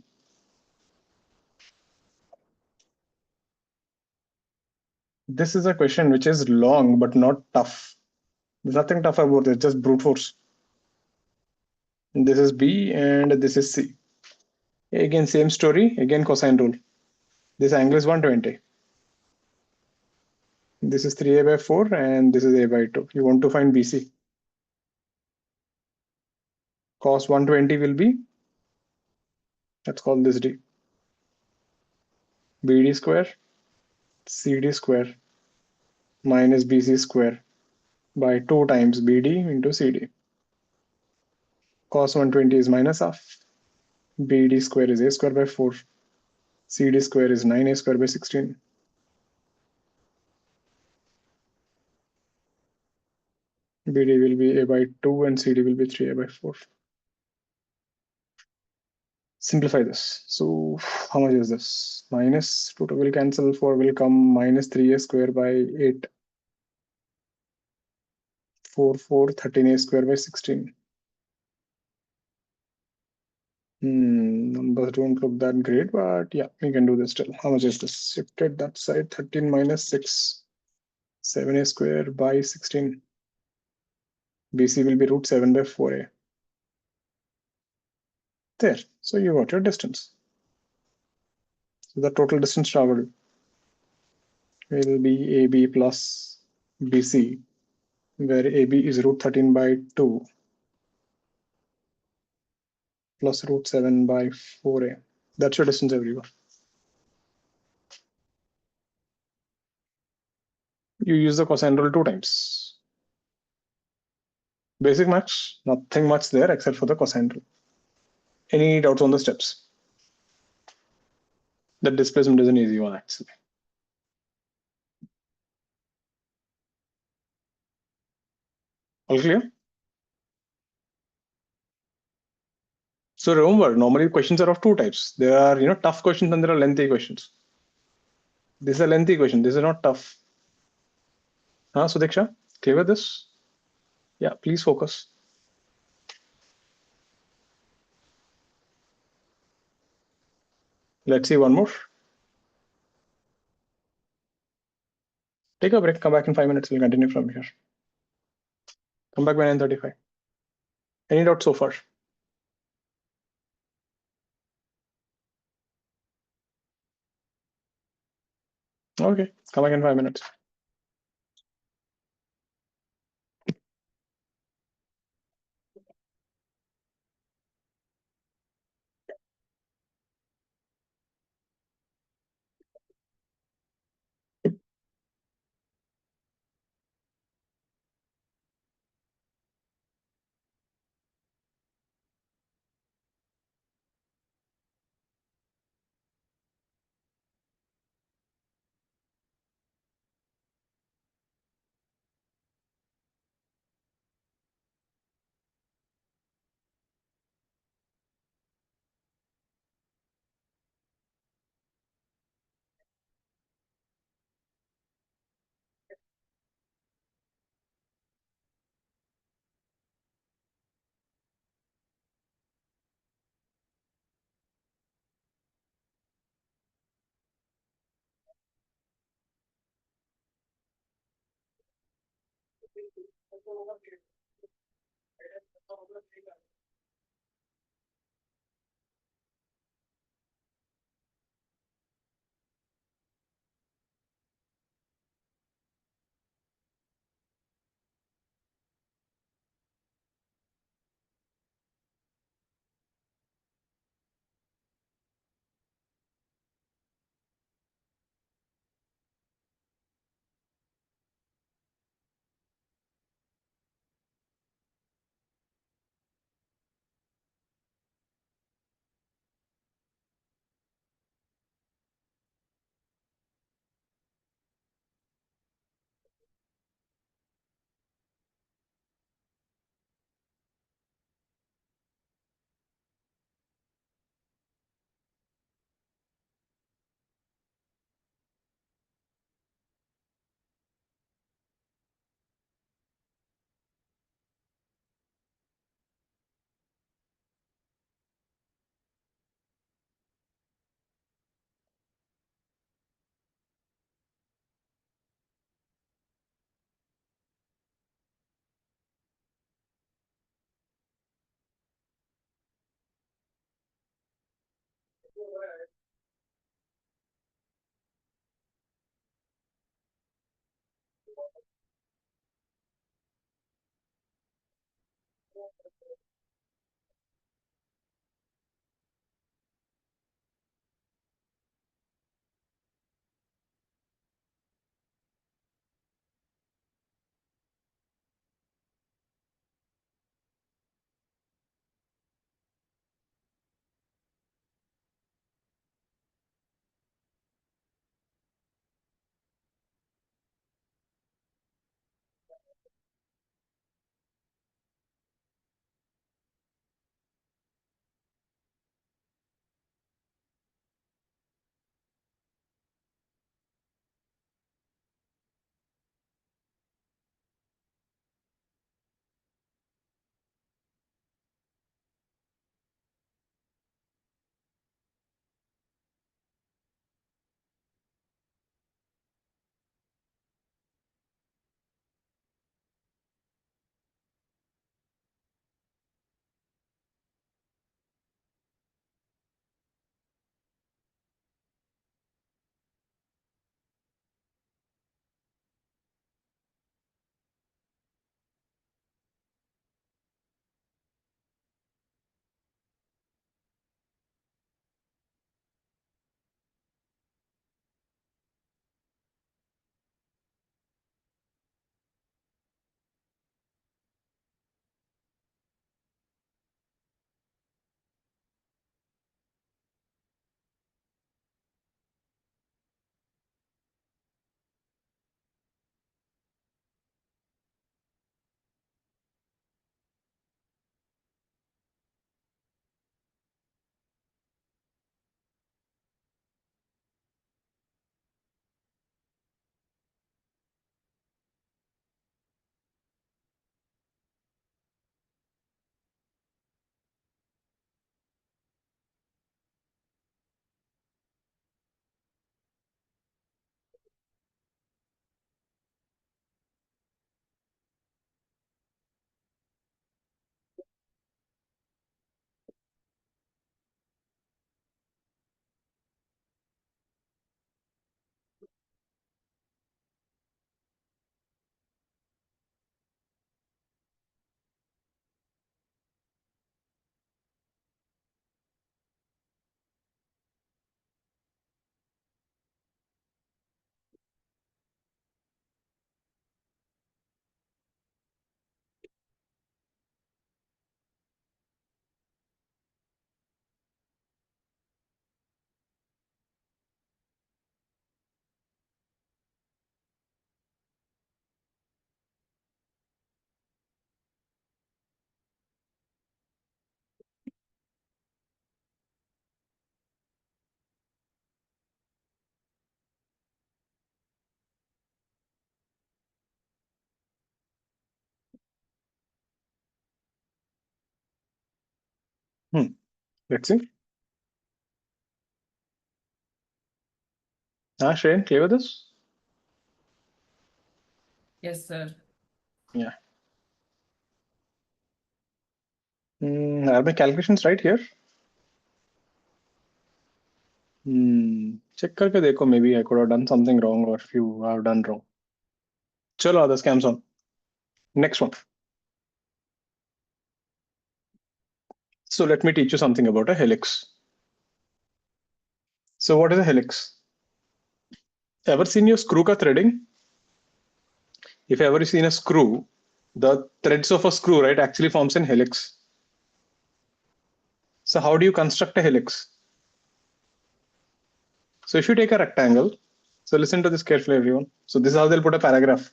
This is a question which is long but not tough. There's nothing tough about it, just brute force. This is B and this is C. Again, same story, again cosine rule. This angle is 120. This is 3A by 4 and this is A by 2. You want to find BC. Cos 120 will be, let's call this D. BD square, CD square minus BC square by 2 times BD into CD. Cos 120 is minus half. BD square is A square by 4. CD square is 9A square by 16. BD will be A by 2 and CD will be 3A by 4. Simplify this. So how much is this? Minus 2 will cancel, 4 will come, minus 3A square by 8. 4, 4, 13A square by 16. Numbers don't look that great, but yeah, we can do this still. How much is this? Shifted that side, 13 minus 6, 7A square by 16. BC will be root 7 by 4A. There, so you got your distance. So the total distance traveled will be AB plus BC, where AB is root 13 by 2 plus root 7 by 4A. That's your distance, everyone. You use the cosine rule 2 times. Basic much, nothing much there except for the cosine rule. Any doubts on the steps? The displacement is an easy one, actually. All clear? So remember, normally questions are of 2 types. There are tough questions and there are lengthy questions. This is a lengthy question. This is not tough. Huh, Sudeksha? Clear with this? Yeah, please focus. Let's see one more. Take a break. Come back in 5 minutes. We'll continue from here. Come back by 9:35. Any doubts so far? Okay, come back in 5 minutes. Let's see. Shane, clear with this? Yes, sir. Yeah. Are my calculations right here? Check करके देखो, maybe I could have done something wrong or if you have done wrong. चलो other scams on. Next one. So let me teach you something about a helix. So what is a helix? Ever seen your screw ka threading? If ever seen a screw, the threads of a screw, right, actually forms an helix. So how do you construct a helix? So if you take a rectangle, so listen to this carefully, everyone. So this is how they'll put a paragraph.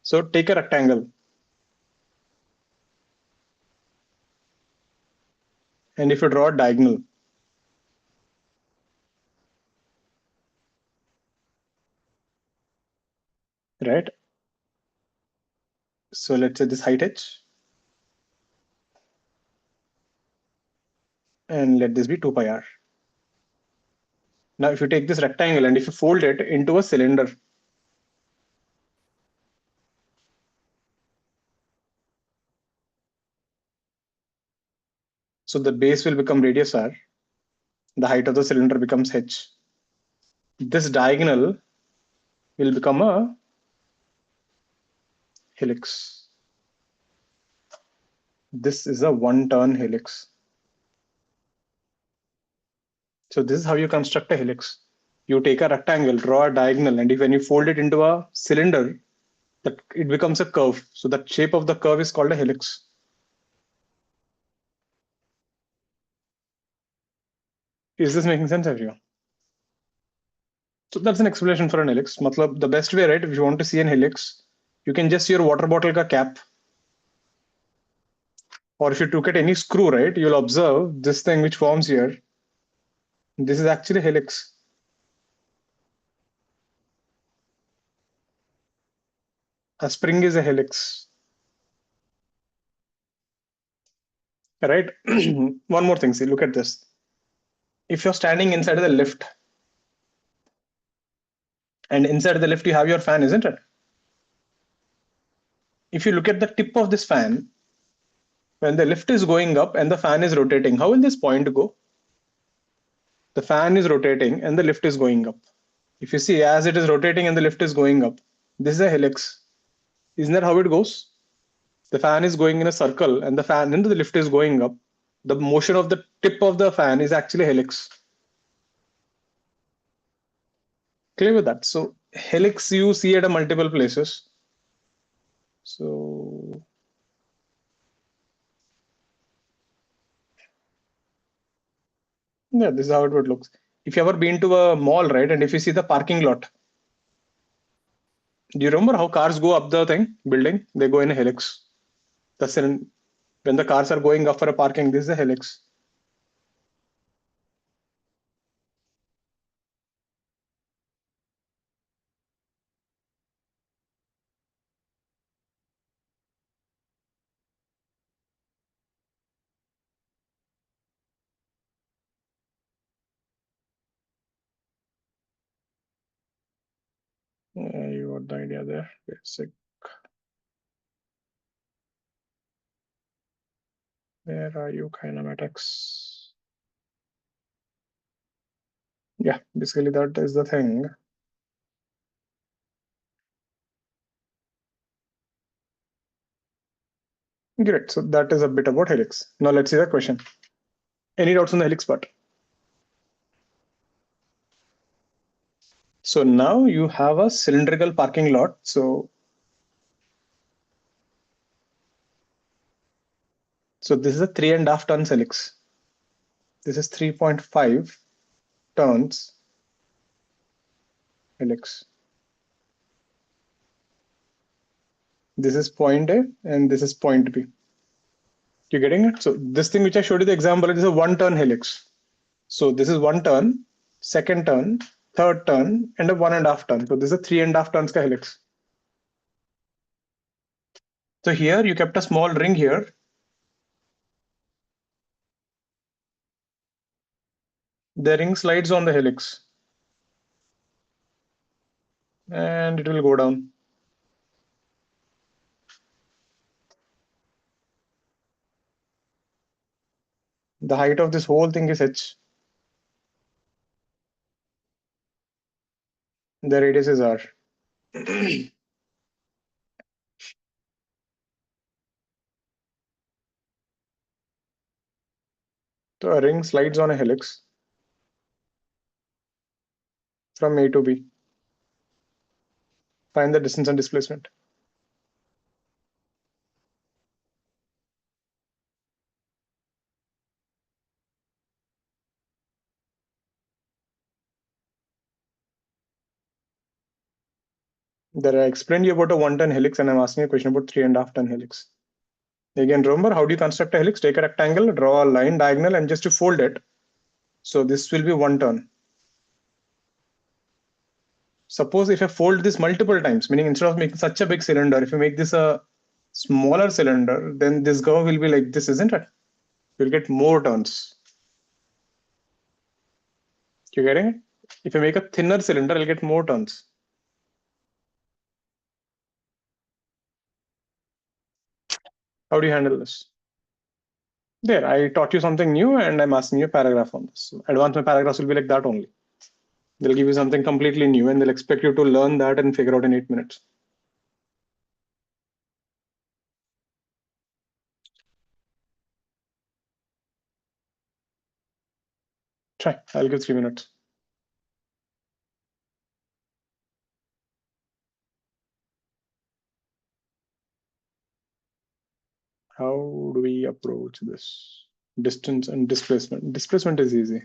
So take a rectangle. And if you draw a diagonal, right? So let's say this height h, and let this be 2 pi r. Now, if you take this rectangle and if you fold it into a cylinder, So the base will become radius r. The height of the cylinder becomes h. This diagonal will become a helix. This is a one-turn helix. So this is how you construct a helix. You take a rectangle, draw a diagonal, and when you fold it into a cylinder, that it becomes a curve. So that shape of the curve is called a helix. Is this making sense, everyone? So that's an explanation for an helix. Matlab, the best way, right? If you want to see an helix, you can just see your water bottle ka cap. Or if you look at any screw, right, you'll observe this thing which forms here. This is actually helix. A spring is a helix. Right? One more thing, see, look at this. If you're standing inside of the lift, and inside the lift you have your fan, isn't it? If you look at the tip of this fan, when the lift is going up and the fan is rotating, how will this point go? The fan is rotating and the lift is going up. If you see, as it is rotating and the lift is going up, this is a helix. Isn't that how it goes? The fan is going in a circle and the fan into the lift is going up. The motion of the tip of the fan is actually helix. Clear with that? So helix you see at a multiple places. So yeah, this is how it would look. If you ever been to a mall, right, and if you see the parking lot, do you remember how cars go up the building? They go in a helix. When the cars are going up for a parking, this is a helix. You got the idea there. Basic. Where are you, kinematics? Yeah, basically that is the thing. Great. So that is a bit about helix. Now let's see the question. Any doubts on the helix part? So now you have a cylindrical parking lot. So this is a 3.5 tons helix. This is 3.5 tons helix. This is point A and this is point B. You're getting it? So this thing which I showed you the example, it is a 1-turn helix. So this is 1 turn, 2nd turn, 3rd turn, and a 1.5 turn. So this is a 3.5 tons ka helix. So here you kept a small ring here. The ring slides on the helix. And it will go down. The height of this whole thing is h. The radius is r. So a ring slides on a helix from A to B. Find the distance and displacement. There I explained you about a 1-turn helix and I'm asking a question about 3.5 ton helix. Again, remember how do you construct a helix? Take a rectangle, draw a line diagonal and just to fold it. So this will be 1 turn. Suppose if I fold this multiple times, meaning instead of making such a big cylinder, if you make this a smaller cylinder, then this curve will be like this, isn't it? You'll get more turns. You getting it? If you make a thinner cylinder, I'll get more turns. How do you handle this? There, I taught you something new and I'm asking you a paragraph on this. So advanced paragraphs will be like that only. They'll give you something completely new and they'll expect you to learn that and figure out in 8 minutes. Try, I'll give 3 minutes. How do we approach this? Distance and displacement. Displacement is easy.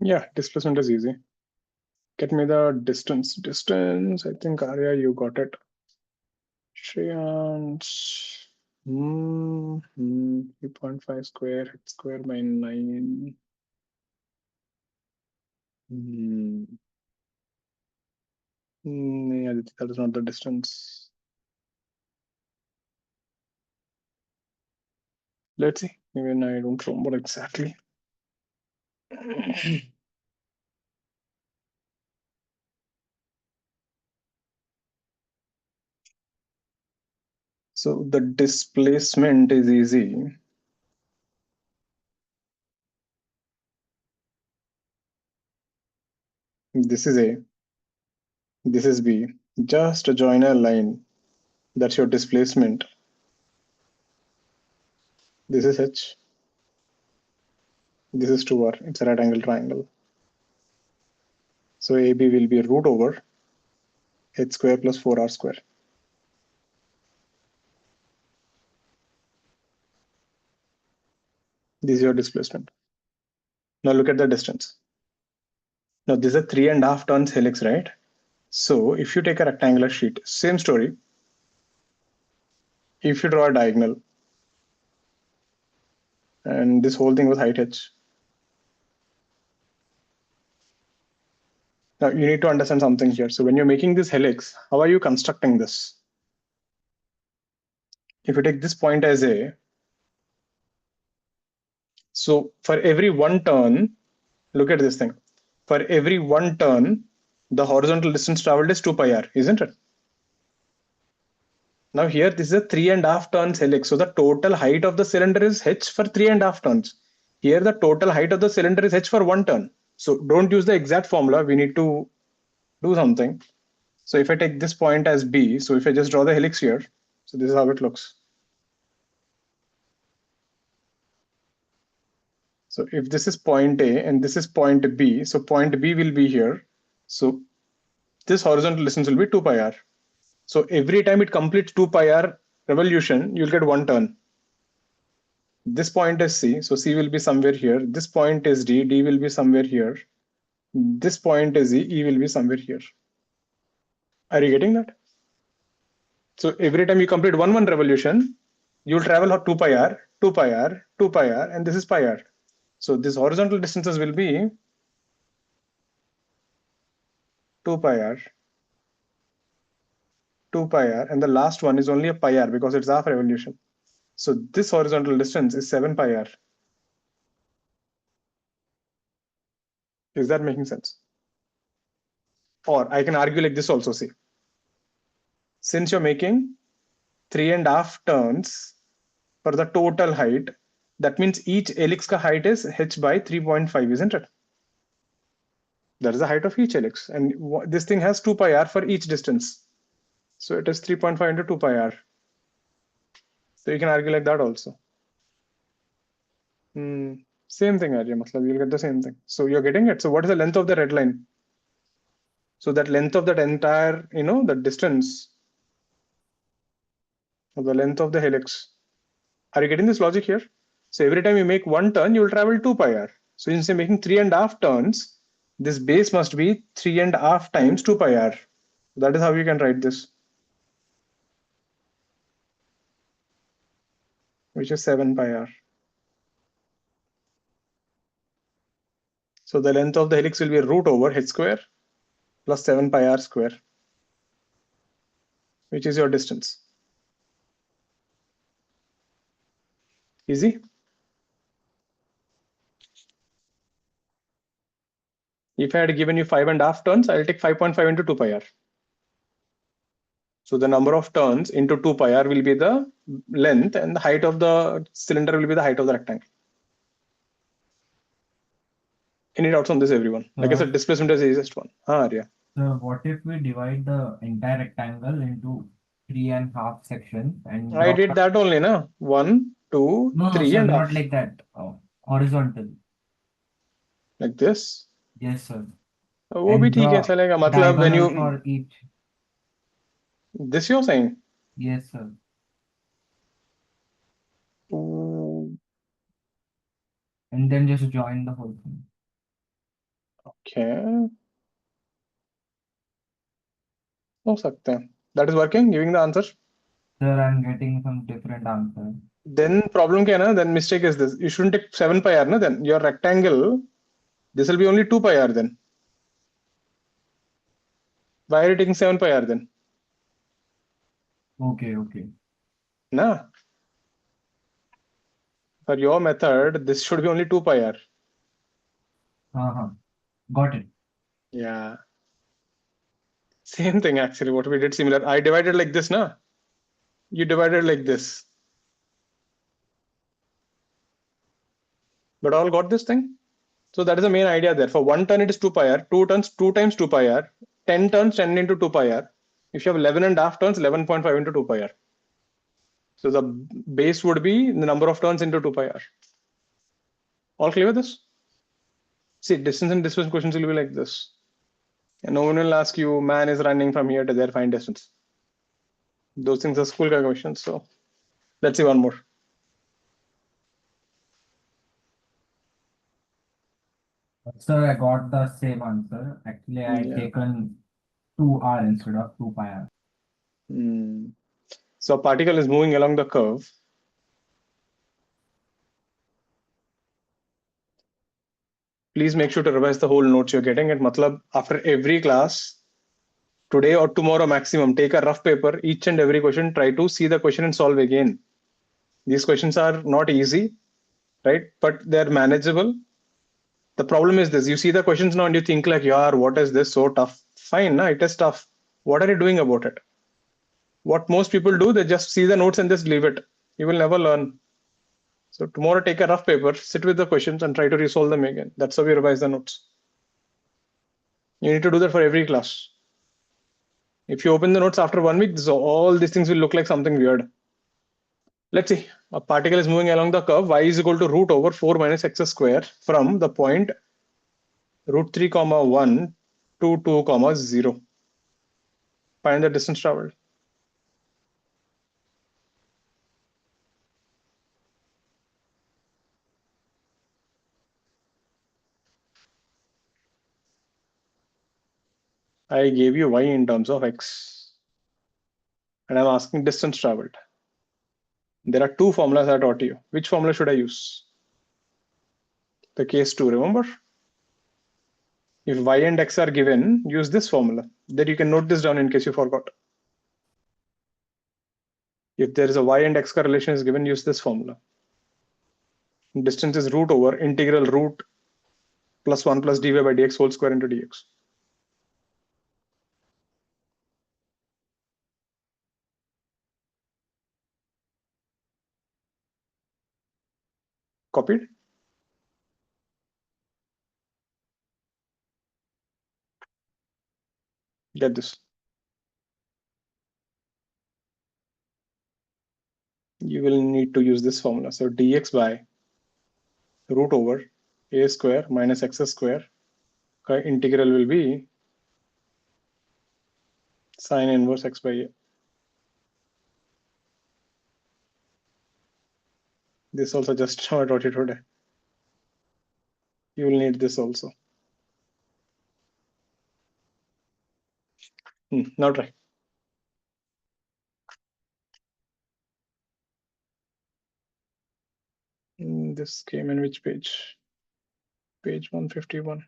Yeah, displacement is easy. Get me the distance. Distance, I think Arya, you got it. Shreyans. 3.5 square, h square by 9. Yeah, that is not the distance. Let's see. Even I don't remember exactly. So the displacement is easy. This is A, this is B. Just join a line. That's your displacement. This is H. This is 2R. It's a right angle triangle. So AB will be root over H square plus 4R square. This is your displacement. Now look at the distance. Now this is a 3.5 turns helix, right? So if you take a rectangular sheet, same story. If you draw a diagonal, and this whole thing was height H. Now you need to understand something here. So when you're making this helix, how are you constructing this? If you take this point as A, so for every one turn, look at this thing. For every one turn, the horizontal distance traveled is 2 pi r, isn't it? Now here, this is a 3.5 turns helix. So the total height of the cylinder is h for 3.5 turns. Here, the total height of the cylinder is h for 1 turn. So don't use the exact formula. We need to do something. So if I take this point as B, so if I just draw the helix here, so this is how it looks. So if this is point A and this is point B, so point B will be here. So this horizontal distance will be 2 pi r. So every time it completes 2 pi r revolution, you'll get 1 turn. This point is C, so C will be somewhere here. This point is D, D will be somewhere here. This point is E, E will be somewhere here. Are you getting that? So every time you complete one revolution, you'll travel 2 pi r, 2 pi r, 2 pi r, and this is pi r. So these horizontal distances will be 2 pi r, 2 pi r, and the last one is only a pi r because it's half revolution. So this horizontal distance is 7 pi r. Is that making sense? Or I can argue like this also, see. Since you're making 3.5 turns for the total height, that means each helix ka height is h by 3.5, isn't it? That is the height of each helix. And this thing has 2 pi r for each distance. So it is 3.5 into 2 pi r. So you can argue like that also. Same thing, Arya. You'll get the same thing. So you're getting it. So what is the length of the red line? So that length of that entire, the distance, or the length of the helix. Are you getting this logic here? So every time you make one turn, you will travel 2 pi r. So instead of making 3.5 turns, this base must be 3.5 times 2 pi r. That is how you can write this, which is 7 pi r. So the length of the helix will be root over h square plus 7 pi r square, which is your distance. Easy? If I had given you 5.5 turns, I'll take 5.5 into 2 pi r. So the number of turns into 2 pi r will be the length, and the height of the cylinder will be the height of the rectangle. Any doubts on this, everyone? Like I said, displacement is the easiest one. Arya. So what if we divide the entire rectangle into 3.5 sections and I did that only, na? 1, 2, No, 3 sir, and not half. like that. Horizontal. Like this? Yes, sir. वो भी ठीक है चलेगा मतलब when you for each. This you're saying? Yes, sir. And then just join the whole thing. Okay. हो सकते हैं. That is working, giving the answer. Sir, I'm getting some different answer. Then problem क्या है ना? Then mistake is this. You shouldn't take 7 pi r, na? Then your rectangle, this will be only 2 pi r then. Why are you taking 7 pi r then? Okay. Na? For your method, this should be only 2 pi r. Got it. Yeah. Same thing actually, what we did similar. I divided like this, na? You divided like this. But all got this thing? So that is the main idea there. For 1 turn, it is 2 pi r. 2 turns, 2 times 2 pi r. 10 turns, 10 into 2 pi r. If you have 11.5 turns, 11.5 into 2 pi r. So the base would be the number of turns into 2 pi r. All clear with this? See, distance and displacement questions will be like this. And no one will ask you, man is running from here to there, find distance. Those things are school questions. So let's see one more. Sir, I got the same answer. Actually, I had taken 2r instead of 2 pi r. So a particle is moving along the curve. Please make sure to revise the whole notes you're getting. And matlab, after every class, today or tomorrow maximum, take a rough paper, each and every question, try to see the question and solve again. These questions are not easy, right? But they're manageable. The problem is this, you see the questions now and you think like, yaar, what is this so tough? Fine, it is tough. What are you doing about it? What most people do, they just see the notes and just leave it. You will never learn. So tomorrow, take a rough paper, sit with the questions and try to resolve them again. That's how we revise the notes. You need to do that for every class. If you open the notes after 1 week, all these things will look like something weird. Let's see, a particle is moving along the curve y is equal to root over 4 minus x square from the point root 3 comma 1 to 2 comma 0. Find the distance traveled. I gave you y in terms of x, and I'm asking distance traveled. There are two formulas I taught you. Which formula should I use? The case 2, remember? If y and x are given, use this formula. Then you can note this down in case you forgot. If there is a y and x correlation is given, use this formula. Distance is root over integral root plus 1 plus dy by dx whole square into dx. Copied? Get this. You will need to use this formula. So dx by root over a square minus x square. Integral will be sine inverse x by a. This also just I taught you today. You will need this also. Now try. This came in which page? Page 151.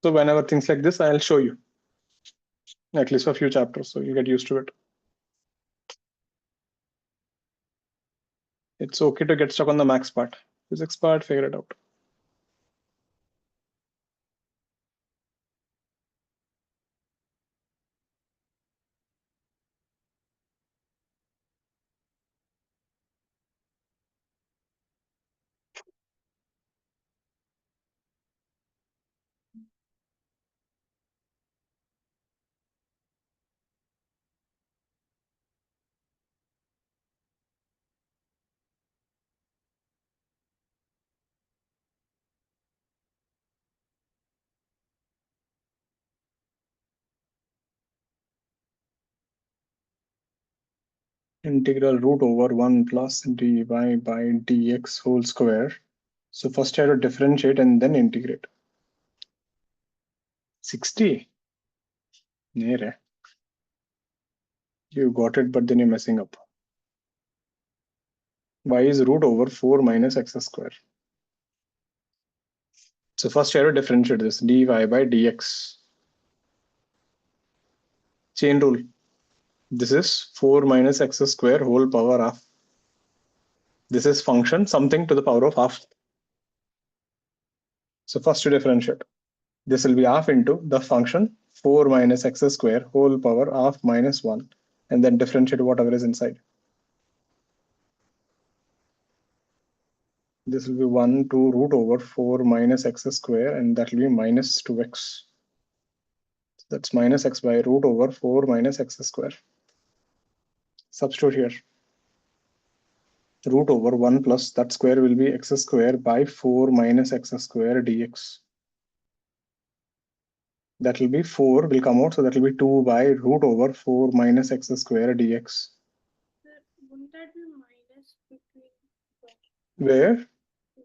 So whenever things like this, I'll show you, at least for a few chapters, so you get used to it. It's okay to get stuck on the max part. Physics part, figure it out. Integral root over 1 plus dy by dx whole square. So first I have to differentiate and then integrate. 60? Nere. You got it, but then you're messing up. Y is root over 4 minus x square. So first I have to differentiate this dy by dx. Chain rule. This is 4 minus x square whole power half. This is function something to the power of half. So first to differentiate. This will be half into the function 4 minus x square whole power half minus 1, and then differentiate whatever is inside. This will be 1 to root over 4 minus x square, and that will be minus 2x. So that's minus x by root over 4 minus x square. Substitute here. Root over 1 plus that square will be x square by 4 minus x square dx. That will be 4 will come out, so that will be 2 by root over 4 minus x square dx. Wouldn't that be minus between Where?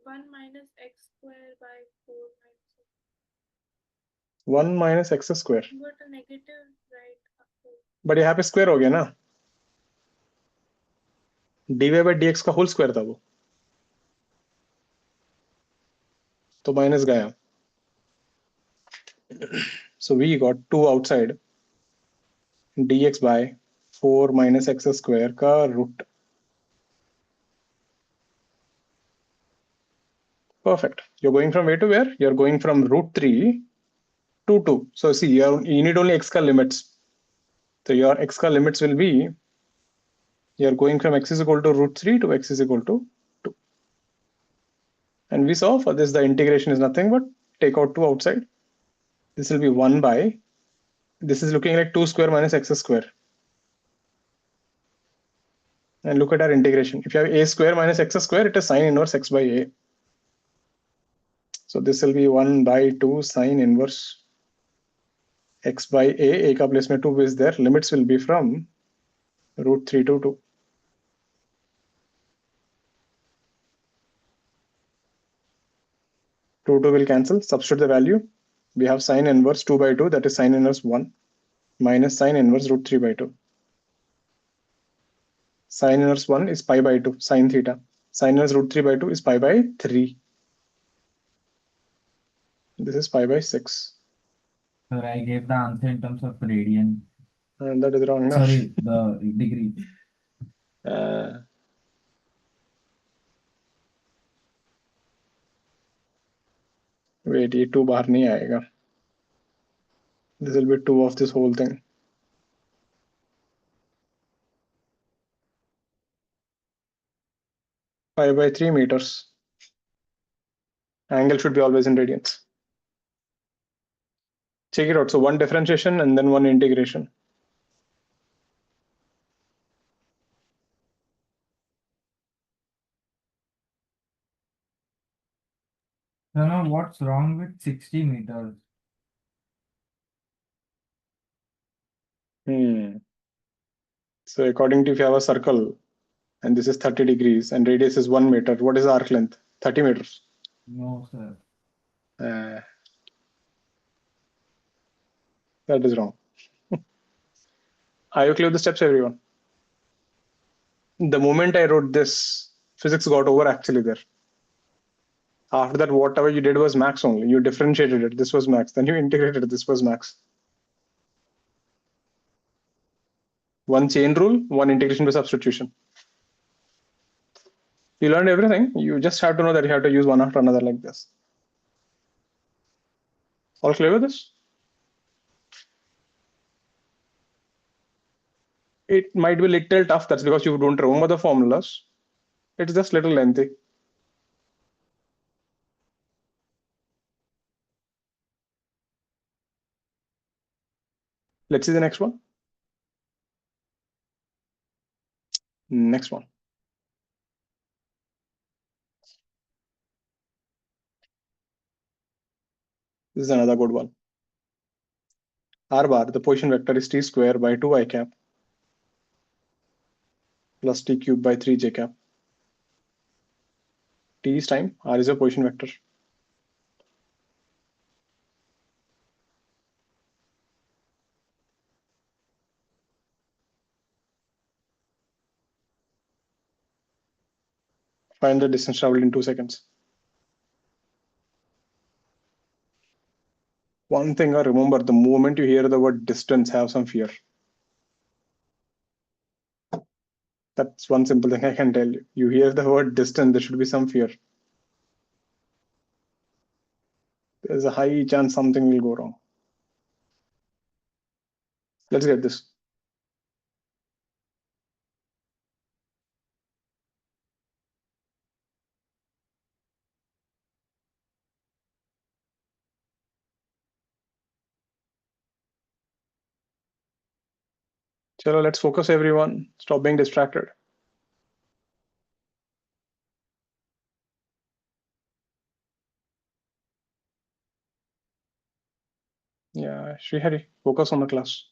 1 minus x square by 4 minus x? 1 minus x square. You got a negative right after. But यहाँ पे square हो गया ना, dy by dx का whole square था वो, तो minus गया. So we got 2 outside. Dx by 4 minus x square का root. Perfect. You're going from where to where? You're going from root 3 to 2. So see, you need only x ka limits. So your x ka limits will be, you're going from x is equal to root 3 to x is equal to 2. And we saw for this, the integration is nothing but take out 2 outside. This will be 1 by, this is looking like 2 square minus x square. And look at our integration. If you have a square minus x square, it is sine inverse x by a. So this will be 1 by 2 sine inverse x by a का place में 2 is there. Limits will be from root 3 to 2. 2 will cancel. Substitute the value. We have sine inverse 2 by 2, that is sine inverse 1, minus sine inverse root 3 by 2. Sine inverse 1 is pi by 2, sine theta. Sin inverse root 3 by 2 is pi by 3. This is pi by 6. Sir, I gave the answer in terms of radian. And that is wrong now. Sorry, the degree. Wait, ये 2 बाहर नहीं आएगा. This will be 2 of this whole thing. Pi by 3 meters. Angle should be always in radians. Check it out. So one differentiation and then one integration. No, what's wrong with 60 meters? So according to if you have a circle and this is 30 degrees and radius is 1 meter, what is the arc length? 30 meters. No, sir. That is wrong. Are you clear with the steps, everyone? The moment I wrote this, physics got over actually there. After that, whatever you did was max only. You differentiated it. This was max. Then you integrated it. This was max. One chain rule, one integration by substitution. You learned everything. You just have to know that you have to use one after another like this. All clear with this? It might be little tough. That's because you don't remember the formulas. It's just little lengthy. Let's see the next one. Next one. This is another good one. R bar, the position vector is t square by 2 I cap plus t cube by 3 j cap. T is time, R is a position vector. Find the distance traveled in 2 seconds. One thing I remember, the moment you hear the word distance, have some fear. That's one simple thing I can tell you. You hear the word distance, there should be some fear. There's a high chance something will go wrong. Let's get this. Chalo, let's focus everyone. Stop being distracted. Yeah, Srihari, focus on the class.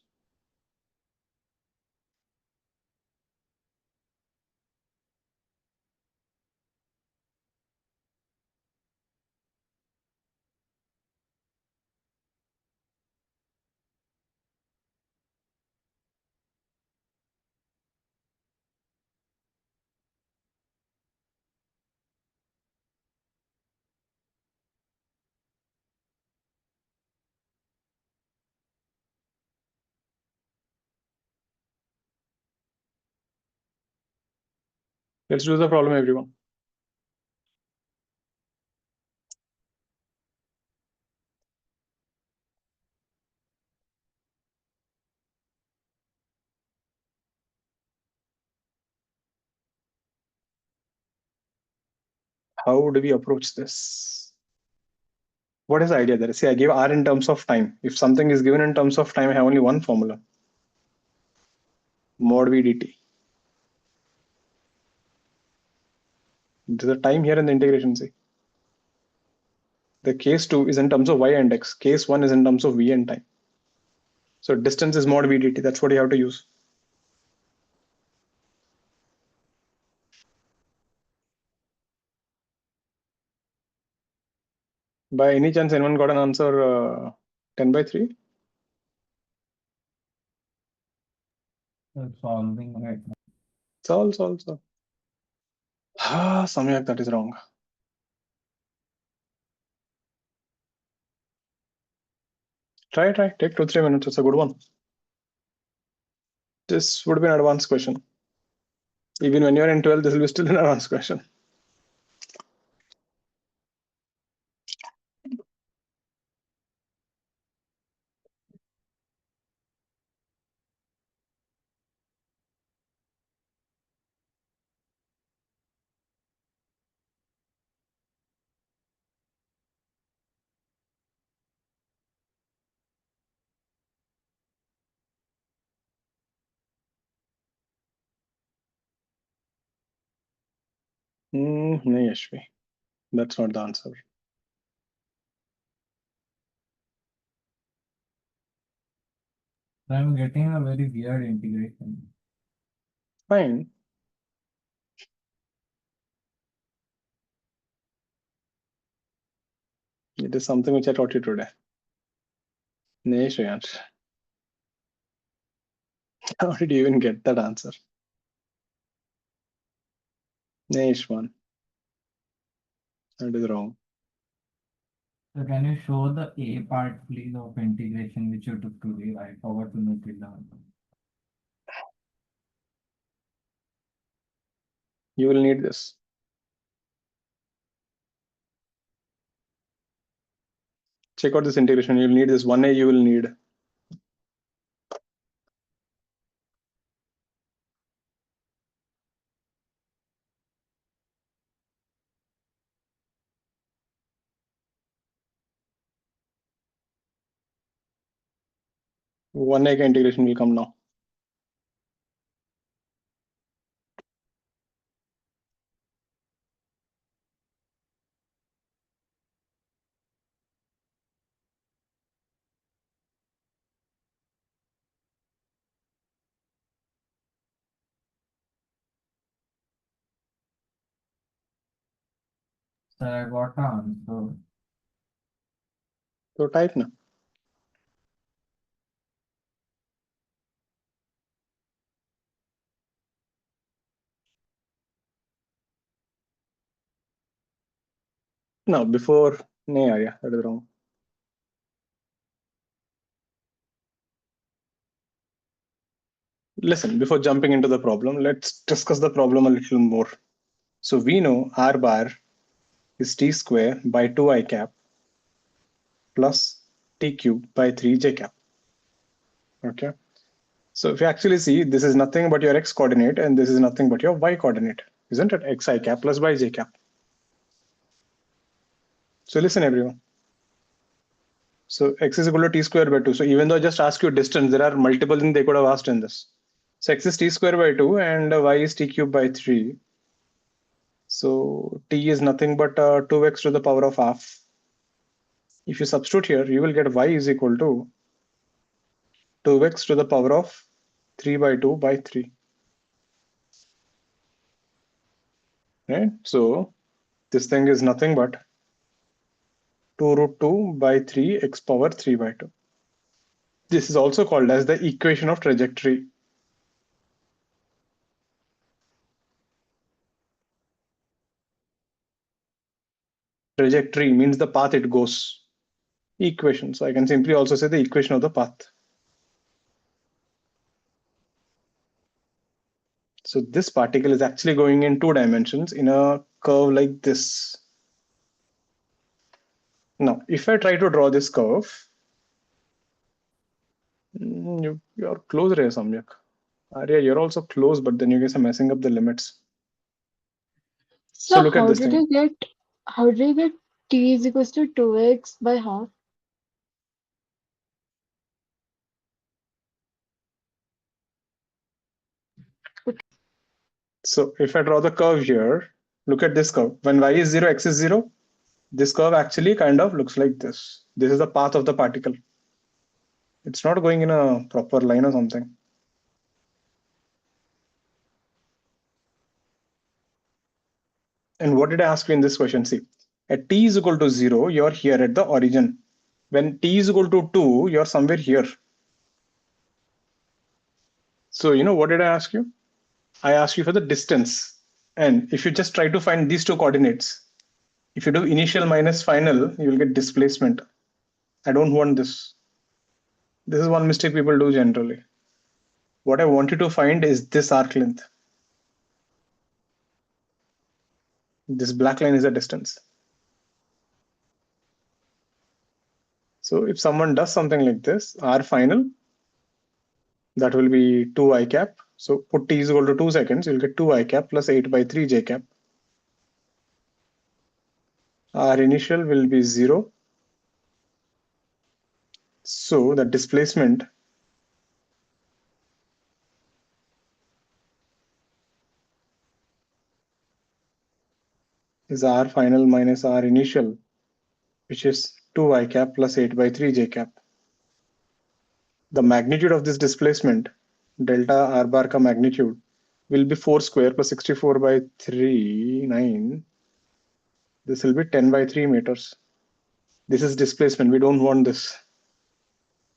Let's do the problem, everyone. How do we approach this? What is the idea there? See, I gave R in terms of time. If something is given in terms of time, I have only one formula. Mod V dt. There's a time here in the integration, see. The case 2 is in terms of y and x. Case 1 is in terms of v and time. So distance is mod V dt. That's what you have to use. By any chance, anyone got an answer 10 by 3? Solving right now. Solve. Samyak, that is wrong. Try. Take 2-3 minutes. It's a good one. This would be an advanced question. Even when you're in 12, this will be still an advanced question. No, Yashvi. That's not the answer. I'm getting a very weird integration. Fine. It is something which I taught you today. Nee, Shreyansh. How did you even get that answer? Nee, Ishwan. That is wrong. So can you show the A part, please, of integration which you took today? I forgot to note it down. You will need this. Check out this integration. You'll need this 1A. You will need. One A integration will come now. So I got the answer. So type now. No, before. Nee, Arya, that is wrong. Listen, before jumping into the problem, let's discuss the problem a little more. So we know R bar is T square by 2I cap plus T cube by 3J cap. Okay. So if you actually see, this is nothing but your X coordinate and this is nothing but your Y coordinate, isn't it? Xi cap plus YJ cap. So listen, everyone. So X is equal to T square by 2. So even though I just asked you distance, there are multiple things they could have asked in this. So X is T square by 2 and Y is T cube by 3. So T is nothing but 2x to the power of half. If you substitute here, you will get Y is equal to 2x to the power of 3 by 2 by 3. Right? So this thing is nothing but 2 root 2 by 3 x power 3 by 2. This is also called as the equation of trajectory. Trajectory means the path it goes. Equation. So I can simply also say the equation of the path. So this particle is actually going in 2 dimensions in a curve like this. Now, if I try to draw this curve, you're close, Ray Samyak. Arya, you're also close, but then you guys are messing up the limits. So look at this thing. How did you get t is equals to 2x by half? So if I draw the curve here, look at this curve. When y is 0, x is 0, this curve actually kind of looks like this. This is the path of the particle. It's not going in a proper line or something. And what did I ask you in this question? See, at t is equal to 0, you're here at the origin. When t is equal to 2, you're somewhere here. So, what did I ask you? I asked you for the distance And if you just try to find these two coordinates, if you do initial minus final, you will get displacement. I don't want this. This is one mistake people do generally. What I want you to find is this arc length. This black line is a distance. So if someone does something like this, R final, that will be 2 I cap. So put t is equal to 2 seconds, you'll get 2 I cap plus 8 by 3 j cap. R initial will be 0. So the displacement is R final minus R initial, which is 2 I cap plus 8 by 3 j cap. The magnitude of this displacement, delta R bar ka magnitude, will be 4 square plus 64 by 3, 9. This will be 10 by 3 meters. This is displacement. We don't want this.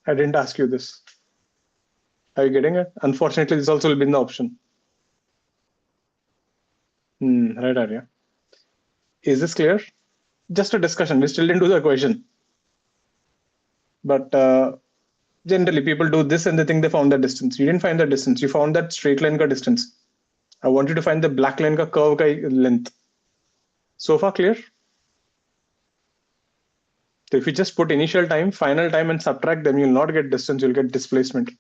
I didn't ask you this. Are you getting it? Unfortunately, this also will be in the option. Right, Arya. Is this clear? Just a discussion. We still didn't do the equation. But generally, people do this and they think they found the distance. You didn't find the distance. You found that straight line ka distance. I want you to find the black line ka curve ka length. So far, clear? So if you just put initial time, final time, and subtract them, you'll not get distance, you'll get displacement.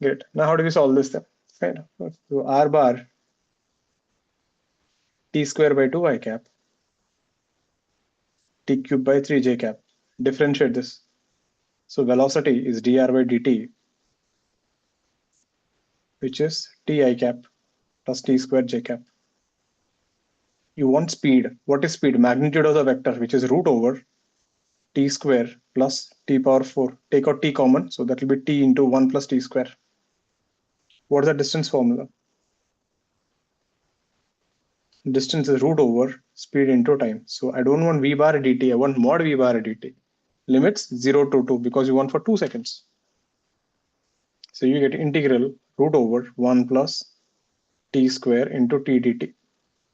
Great. Now, how do we solve this then? Fine. So R bar t square by 2 I cap, t cube by 3 j cap. Differentiate this. So velocity is dr by dt, which is t I cap plus t square j cap. You want speed. What is speed? Magnitude of the vector, which is root over t square plus t power 4. Take out t common, so that will be t into 1 plus t square. What is the distance formula? Distance is root over speed into time. So I don't want v bar dt, I want mod v bar dt. Limits 0 to 2 because you want for 2 seconds. So you get integral root over 1 plus t square into t dt.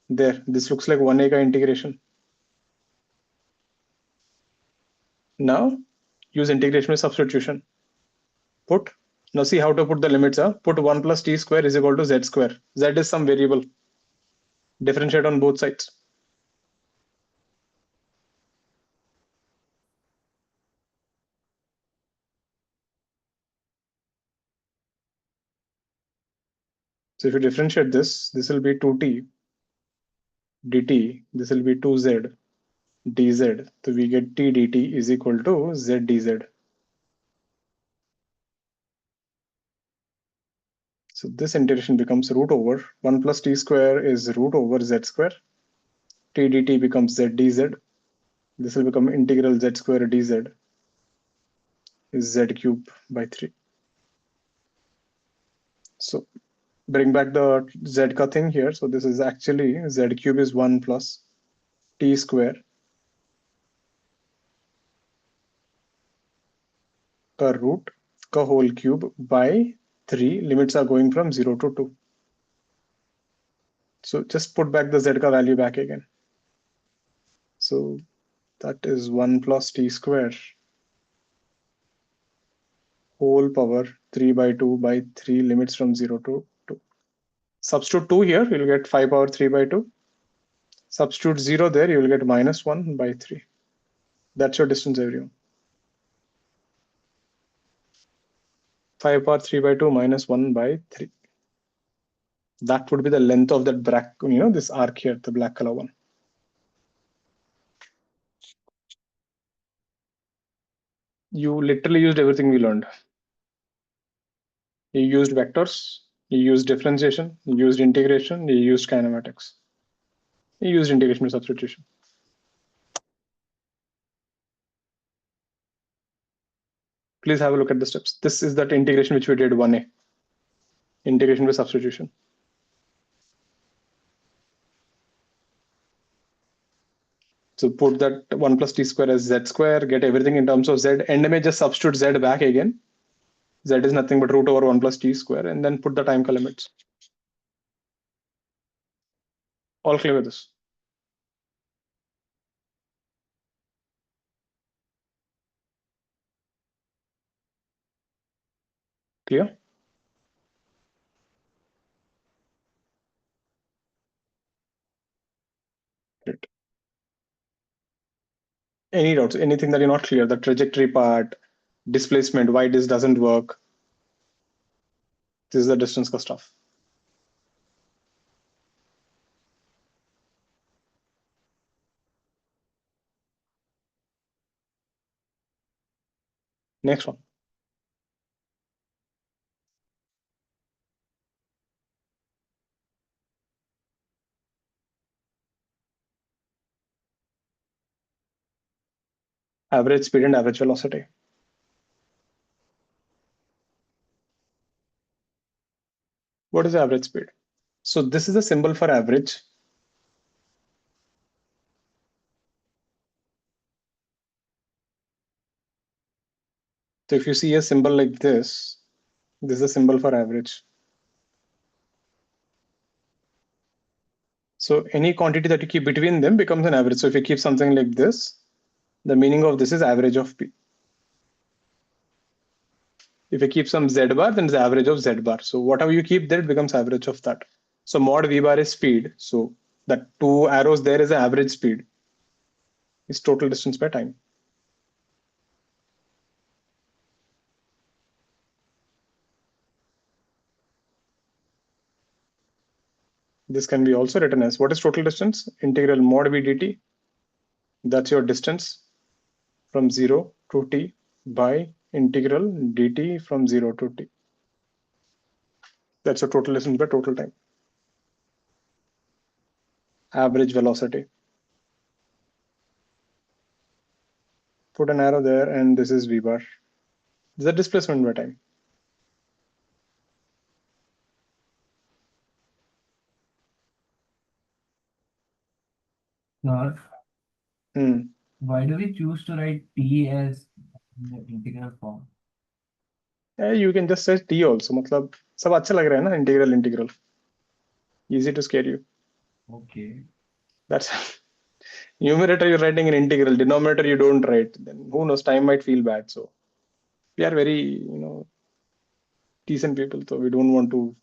There, this looks like 1a ka integration. Now use integration with substitution. Put, now see how to put the limits. Put 1 plus t square is equal to z square. Z is some variable. Differentiate on both sides. So if you differentiate this, this will be 2t dt, this will be 2z dz. So we get t dt is equal to z dz. So this integration becomes root over 1 plus t square is root over z square. T dt becomes z dz. This will become integral z square dz is z cube by 3. So bring back the z ka thing here. So this is actually z cube is 1 plus t square ka root ka whole cube by 3. Limits are going from 0 to 2. So just put back the z ka value back again. So that is 1 plus t square whole power 3 by 2 by 3, limits from 0 to 2. Substitute 2 here, you'll get 5 power 3 by 2. Substitute 0 there, you will get minus 1 by 3. That's your distance, everyone. 5 power 3 by 2 minus 1 by 3. That would be the length of that black, this arc here, the black color one. You literally used everything we learned. You used vectors, you used differentiation, you used integration, you used kinematics. You used integration with substitution. Please have a look at the steps. This is that integration which we did 1a. Integration with substitution. So put that 1 plus t square as z square, get everything in terms of z, and may just substitute z back again. Z is nothing but root over 1 plus t square, and then put the time limits. All clear with this? Clear? Great. Any doubts? Anything that you're not clear? The trajectory part, displacement, why this doesn't work? This is the distance ka stuff. Next one. Average speed and average velocity. What is the average speed? So this is a symbol for average. So if you see a symbol like this is a symbol for average. So any quantity that you keep between them becomes an average. So if you keep something like this, the meaning of this is average of P. If you keep some Z bar, then it's the average of Z bar. So whatever you keep there, it becomes average of that. So mod V bar is speed. So that two arrows there is the average speed. Is total distance by time. This can be also written as, what is total distance? Integral mod V dt. That's your distance from 0 to t by integral dt from 0 to t. That's your total distance by total time. Average velocity. Put an arrow there, and this is V bar. This is the displacement by time. Sir, Hmm. why do we choose to write t as in the integral form? You can just say t also. मतलब सब अच्छा लग रहा है ना, integral. Easy to scare you. Okay. That's numerator you're writing an integral, denominator you don't write. Then who knows, time might feel bad. So we are very, decent people, so we don't want to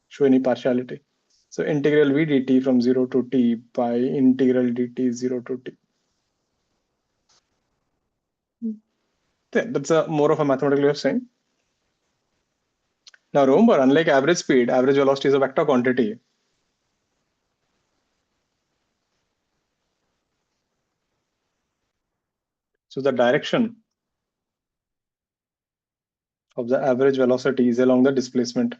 show any partiality. So integral v dt from 0 to t by integral dt 0 to t. That's a more of a mathematical way of saying. Now remember, unlike average speed, average velocity is a vector quantity. So the direction of the average velocity is along the displacement.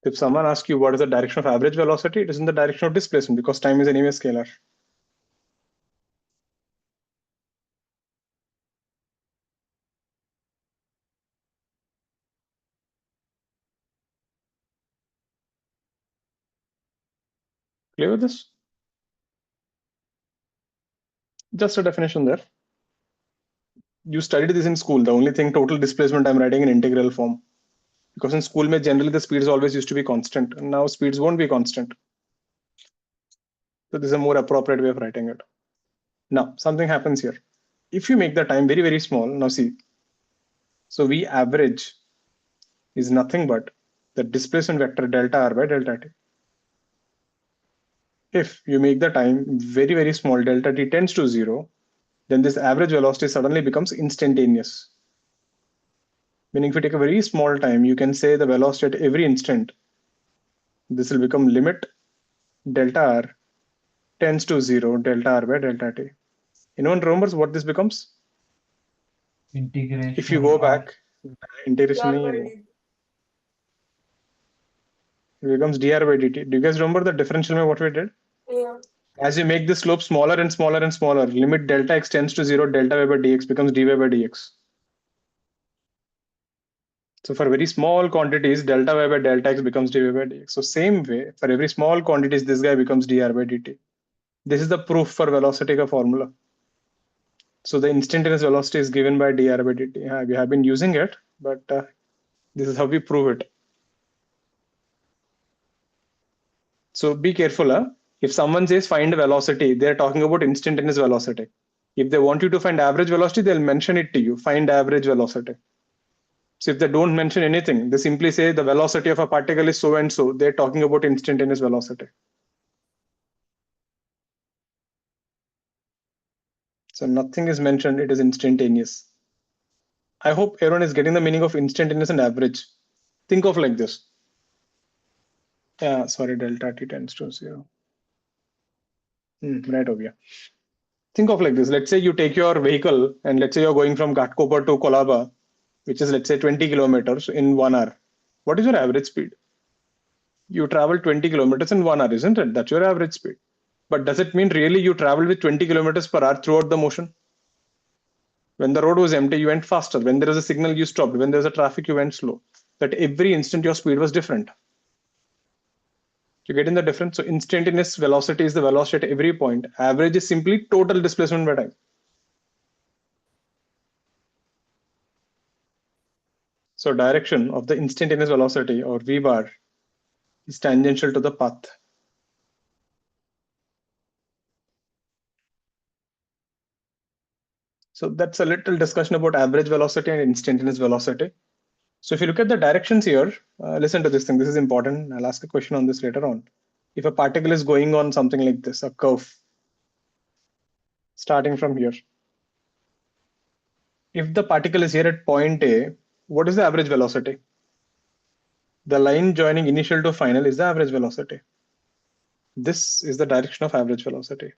If someone asks you what is the direction of average velocity, it is in the direction of displacement because time is anyway scalar. Clear with this? Just a definition there. You studied this in school. The only thing, total displacement, I'm writing in integral form. Because in school, generally the speeds always used to be constant. And now speeds won't be constant. So this is a more appropriate way of writing it. Now, something happens here. If you make the time very, very small, now see. So V average is nothing but the displacement vector delta R by delta T. If you make the time very, very small, delta T tends to 0, then this average velocity suddenly becomes instantaneous. Meaning if you take a very small time, you can say the velocity at every instant. This will become limit delta R tends to 0, delta R by delta T. Anyone remembers what this becomes? Integration. If you go back, integration Yeah, it becomes dr by dt. Do you guys remember the differential what we did? Yeah. As you make the slope smaller and smaller and smaller, limit delta x tends to 0, delta y by dx becomes dy by dx. So for very small quantities, delta y by delta x becomes dy by dx. So same way, for every small quantities, this guy becomes dr by dt. This is the proof for velocity ka formula. So the instantaneous velocity is given by dr by dt. We have been using it, but this is how we prove it. So be careful. If someone says find velocity, they're talking about instantaneous velocity. If they want you to find average velocity, they'll mention it to you, find average velocity. So if they don't mention anything, they simply say the velocity of a particle is so and so, they're talking about instantaneous velocity. So nothing is mentioned, it is instantaneous. I hope everyone is getting the meaning of instantaneous and average. Think of like this. Yeah, sorry, delta t tends to 0. Right over here. Think of like this. Let's say you take your vehicle and let's say you're going from Ghatkopar to Kolaba, which is let's say 20 kilometers in 1 hour. What is your average speed? You travel 20 kilometers in 1 hour, isn't it? That's your average speed. But does it mean really you travel with 20 kilometers per hour throughout the motion? When the road was empty, you went faster. When there was a signal, you stopped. When there was a traffic, you went slow. That every instant your speed was different. You get in the difference? So instantaneous velocity is the velocity at every point. Average is simply total displacement by time. So direction of the instantaneous velocity or v bar is tangential to the path. So that's a little discussion about average velocity and instantaneous velocity. So if you look at the directions here, listen to this thing. This is important. I'll ask a question on this later on. If a particle is going on something like this, a curve, starting from here. If the particle is here at point A, what is the average velocity? The line joining initial to final is the average velocity. This is the direction of average velocity.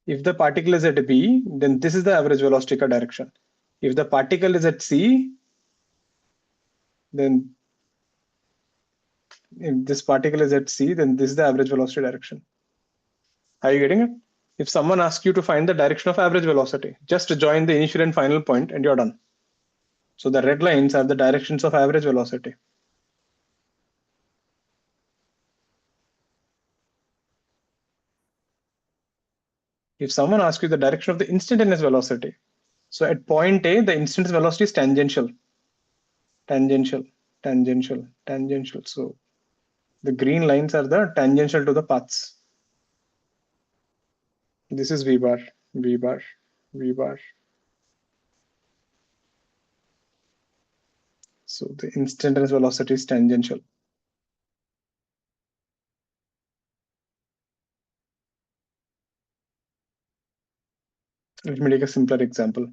If the particle is at B, then this is the average velocity direction. If the particle is at C, then if this particle is at C, then this is the average velocity direction. Are you getting it? If someone asks you to find the direction of average velocity, just join the initial and final point and you're done. So the red lines are the directions of average velocity. If someone asks you the direction of the instantaneous velocity, so at point A, the instantaneous velocity is tangential. Tangential, tangential, tangential. So the green lines are the tangential to the paths. This is v bar, v bar, v bar. So the instantaneous velocity is tangential. Let me take a simpler example.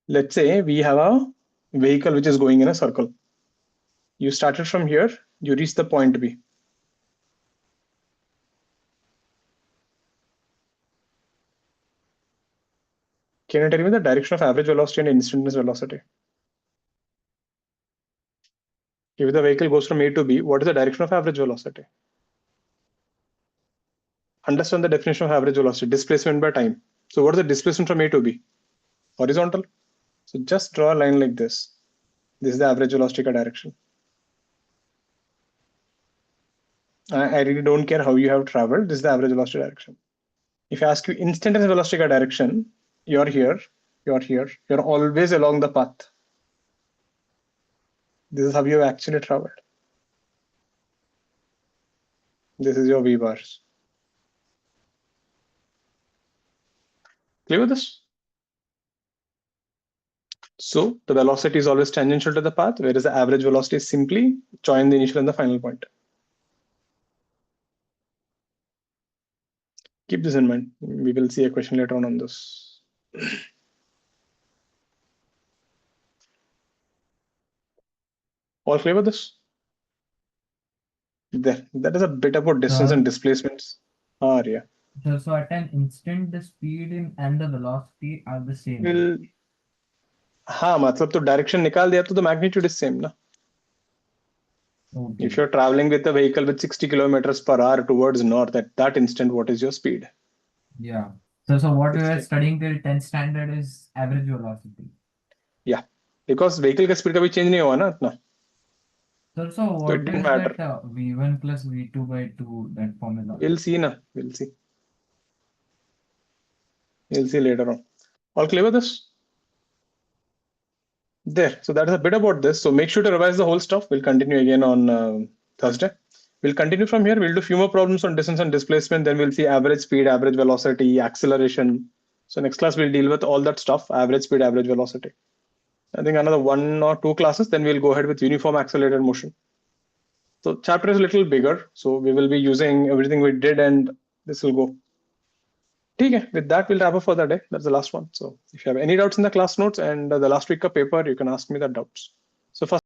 Let's say we have a vehicle which is going in a circle. You started from here, you reach the point B. Can you tell me the direction of average velocity and instantaneous velocity? If the vehicle goes from A to B, what is the direction of average velocity? Understand the definition of average velocity, displacement by time. So what is the displacement from A to B? Horizontal. So just draw a line like this. This is the average velocity direction. I really don't care how you have traveled. This is the average velocity direction. If I ask you instantaneous velocity direction, you're here, you're here, you're always along the path. This is how you have actually traveled. This is your v bars. Clear with this? So the velocity is always tangential to the path, whereas the average velocity is simply join the initial and the final point. Keep this in mind. We will see a question later on this. All clear with this? There. That is a bit about distance and displacements. Yeah. So at an instant, the speed and the velocity are the same. Well, हाँ मतलब तो direction निकाल दिया तो the magnitude is same ना. Okay. If you're traveling with a vehicle with 60 kilometers per hour towards north, at that instant, what is your speed? Yeah. So what we are studying till 10th standard is average velocity. Yeah. because vehicle का speed कभी change नहीं हुआ ना इतना. Sir, so what it didn't is matter. that V1 plus V2 by 2, that formula? We'll see na. We'll see. We'll see later on. All clear with this? There. So that is a bit about this. So make sure to revise the whole stuff. We'll continue again on Thursday. We'll continue from here. We'll do a few more problems on distance and displacement. Then we'll see average speed, average velocity, acceleration. So next class, we'll deal with all that stuff, average speed, average velocity. I think another 1 or 2 classes, then we'll go ahead with uniform accelerated motion. So chapter is a little bigger. So we will be using everything we did and this will go. Okay, with that, we'll wrap up for the day. That's the last one. So if you have any doubts in the class notes and the last week of paper, you can ask me the doubts. So first,